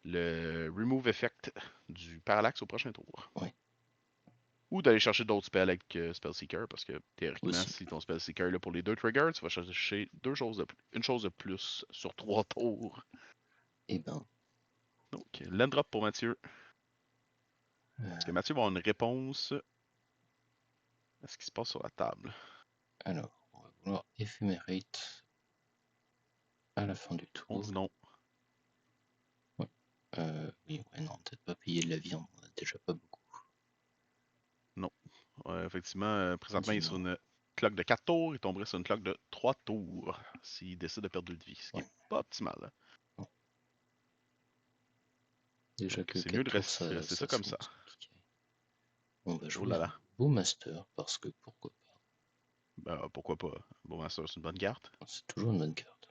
le remove effect du parallaxe au prochain tour. Ouais. Ou d'aller chercher d'autres spells avec Spellseeker, parce que théoriquement, Aussi. si ton Spellseeker est là pour les 2 triggers, tu vas chercher une chose de plus sur 3 tours. Eh ben, Donc, land drop pour Mathieu. Est-ce que euh, Mathieu va avoir une réponse à ce qui se passe sur la table? alors, on va vouloir éphémérate à la fin du On tour. dit non. Oui, ouais, non, peut-être pas payer de la vie, on en a déjà pas beaucoup. Non. Effectivement, présentement, il est sur Dis-moi. une cloque de 4 tours. Il tomberait sur une cloque de 3 tours s'il décide de perdre 2 de vie, ce qui Ouais. est pas optimal. Hein. Non. Déjà Donc, que c'est 4 mieux de tours, ça rester ça comme ça. commence compliqué. On va Oh jouer là un là. beau master, parce que pourquoi pas. Ben, pourquoi pas? Bon, Master, c'est une bonne carte. C'est toujours une bonne carte.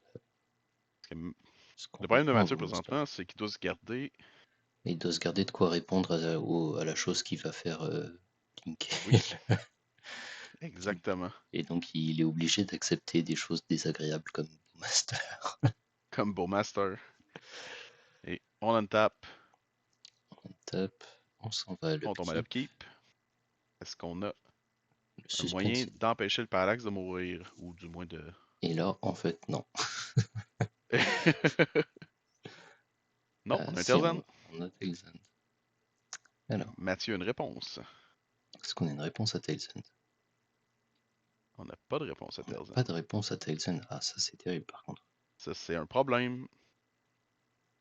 Parce que Est-ce qu'on le veut problème de pas un Mathieu beau master? présentement, c'est qu'il doit se garder. Et il doit se garder de quoi répondre à la chose qui va faire blinker. Oui, exactement. Et donc il est obligé d'accepter des choses désagréables comme beau master. Comme Bowmaster. Et on en tape. On tape, on s'en va à On tombe à l'upkeep. l'upkeep. Est-ce qu'on a Le un moyen suspense. d'empêcher le parallaxe de mourir? Ou du moins de. Et là, en fait, non. Non, on a un Si, Telzan. on a Tailsend. Alors, Mathieu a une réponse. est-ce qu'on a une réponse à Tailsend? On n'a pas de réponse à On n'a Telzan. pas de réponse à Tailsend. Ah, ça c'est terrible par contre. Ça, c'est un problème.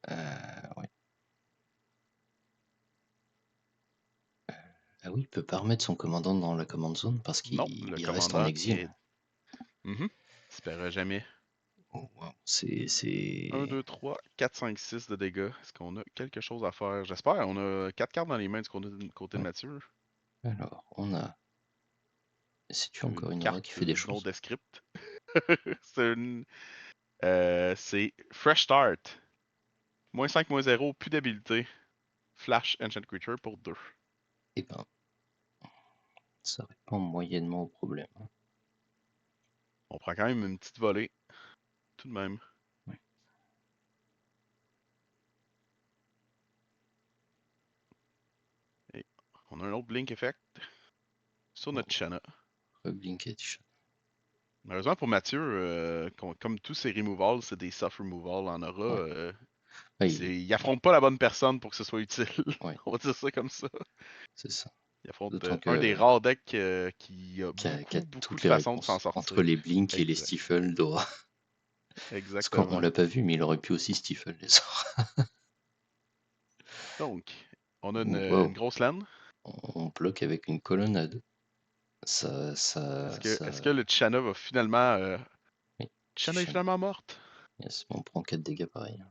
Ouais. Ah oui, il peut pas remettre son commandant dans la command zone parce Non, le qu'il reste en commandant exil. est. Tu paieras jamais. Oh, wow. C'est... 1, 2, 3, 4, 5, 6 de dégâts. Est-ce qu'on a quelque chose à faire? J'espère. On a 4 cartes dans les mains du côté de Ouais. Mathieu. Alors, on a... C'est-tu encore une aura Carte qui fait des non choses? descripte. C'est Fresh Start. Moins 5, moins 0, plus d'habilité. Flash Ancient Creature pour 2. Eh ben, ça répond moyennement au problème. Hein. On prend quand même une petite volée. Tout de même. Ouais. Et on a un autre Blink Effect sur notre Shanna. Blink Edition. Malheureusement pour Mathieu, comme tous ses removals, c'est des soft removals en aura. Ouais. Ouais, Il affronte pas la bonne personne pour que ce soit utile. ouais, On va dire ça comme ça. c'est ça. Il affronte D'autant un des que rares decks qui a qui a beaucoup de toutes les façons de s'en réponses. Entre sortir. les Blink et les Exact. Stifle d'aura. Parce qu'on Exactement. l'a pas vu, mais il aurait pu aussi Stifle les auras. Donc, on a Wow. une grosse land. On bloque avec une colonnade. Ça, Est-ce que le Tchana va finalement. Oui, Tchana est Shannon. finalement morte? Yes, on prend 4 dégâts pareil.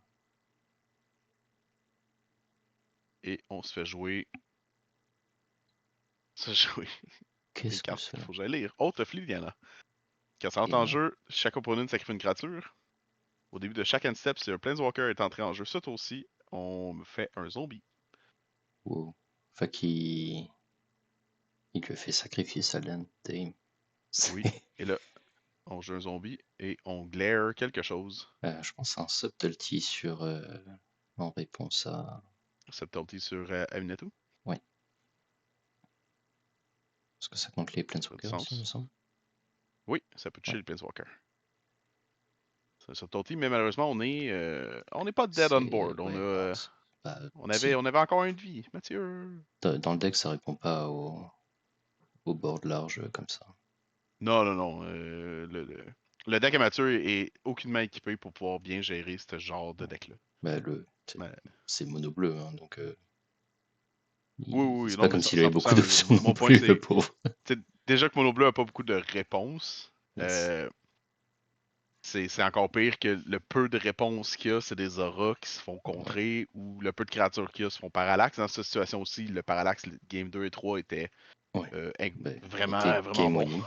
Et on se fait jouer. Se jouer. Qu'est-ce que cartes c'est qu'il là? faut que j'aille lire. Haute Fliviana. Quand ça Et entre en jeu, chaque opponent sacrifie une créature. Au début de chaque end step, si un Planeswalker est entré en jeu, ce tour-ci, on me fait un zombie. wow. Fait qu'il il lui a fait sacrifier sa laine. Damn. Oui. Et là, on joue un zombie et on glare quelque chose. Je pense que c'est un subtlety sur en réponse à. Subtlety sur Aminatu. Ouais. Parce que ça compte les Ça fait du Planeswalkers aussi, il me sens. semble. Oui, ça peut toucher Ouais. les Planeswalkers. C'est un subtlety, mais malheureusement, on n'est pas dead on C'est. board. Ouais, non. Bah, On si. avait encore une vie, Mathieu. Dans le deck, ça répond pas au board large comme ça. Non, non, non. Le deck amateur est aucunement équipé pour pouvoir bien gérer ce genre de deck-là. Bah, Mais- c'est mono bleu, hein, donc Oui, oui, c'est non, pas mais comme s'il avait beaucoup 100%. d'options non Mon point, plus, le c'est pauvre. déjà que Mono Bleu a pas beaucoup de réponses. Yes. C'est encore pire que le peu de réponses qu'il y a, c'est des auras qui se font contrer ou le peu de créatures qu'il y a se font parallaxe. Dans cette situation aussi, le parallaxe Game 2 et 3 était Ouais. Ben, vraiment, était vraiment game bon. winning.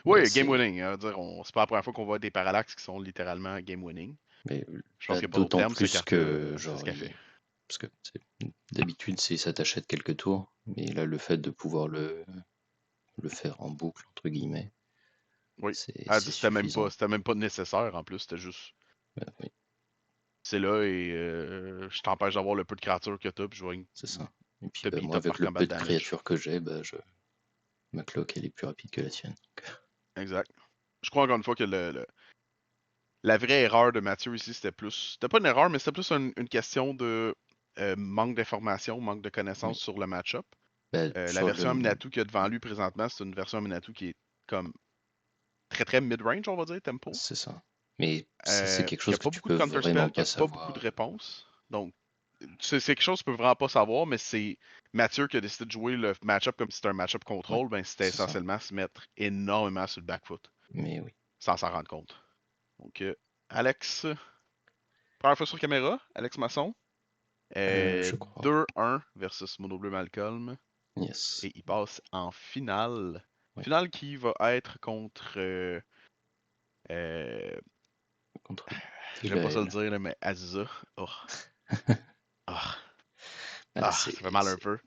Oui, game C'est winning. C'est pas la première fois qu'on voit des parallaxes qui sont littéralement game winning. mais Je pense là, qu'il n'y a pas d'autre d'autant terme, cette plus que carte-là, c'est ce genre qu'elle fait. parce que d'habitude ça t'achète quelques tours, mais là le fait de pouvoir le faire en boucle entre guillemets, Oui. c'est suffisant. C'était même pas nécessaire en plus, c'était juste. Ben, oui, C'est là et je t'empêche d'avoir le peu de créatures que t'as, puis je vais c'est ça. Et puis T'as beat moi, up avec par le combat peu de damage. créatures que j'ai, ma cloque elle est plus rapide que la tienne. Exact. Je crois encore une fois que la vraie erreur de Mathieu ici, c'était plus. C'était pas une erreur, mais c'était plus une question de manque d'information, manque de connaissances Oui. sur le match-up. La Sur version le. Aminatou qu'il y a devant lui présentement, c'est une version Aminatou qui est comme très très mid-range, on va dire, tempo. C'est ça. Mais ça, c'est quelque Qui a chose que pas tu beaucoup de peux vraiment counterspell, qui a pas pas beaucoup de savoir. réponses. Donc, c'est quelque chose que tu peux vraiment pas savoir, mais c'est Mathieu qui a décidé de jouer le match-up comme si c'était un match-up Ouais, contrôle, ben c'était c'est ça. essentiellement se mettre énormément sur le back foot, Mais oui. sans s'en rendre compte. Donc, Alex, première fois sur caméra, Alex Masson. Je crois. 2-1 versus Mono Bleu Malcolm. Yes. Et il passe en finale. Ouais. Finale qui va être contre. Euh, Contre J'aime pas ça le Philaël. dire, là, mais Aziza. Oh. Ah. Ah, Ah, ça fait mal un peu.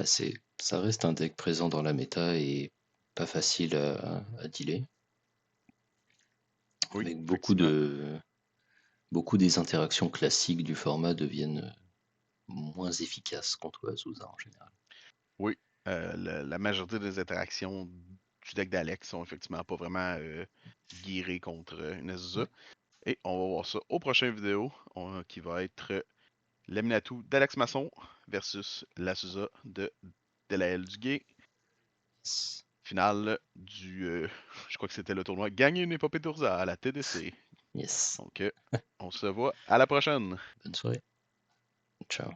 ça reste un deck présent dans la méta et pas facile à dealer. Oui, Avec effectivement. beaucoup des interactions classiques du format deviennent moins efficaces contre Azusa en général. Oui. La majorité des interactions du deck d'Alex sont effectivement pas vraiment guérées contre une Aziza. Ouais. Et on va voir ça au prochain vidéo, qui va être l'Aminatou d'Alex Masson versus l'Azusa de Delaël Duguay. Finale du. Je crois que c'était le tournoi. Gagner une épopée d'Urza à la TDC. Yes. Donc, on se voit à la prochaine. Bonne soirée. Ciao.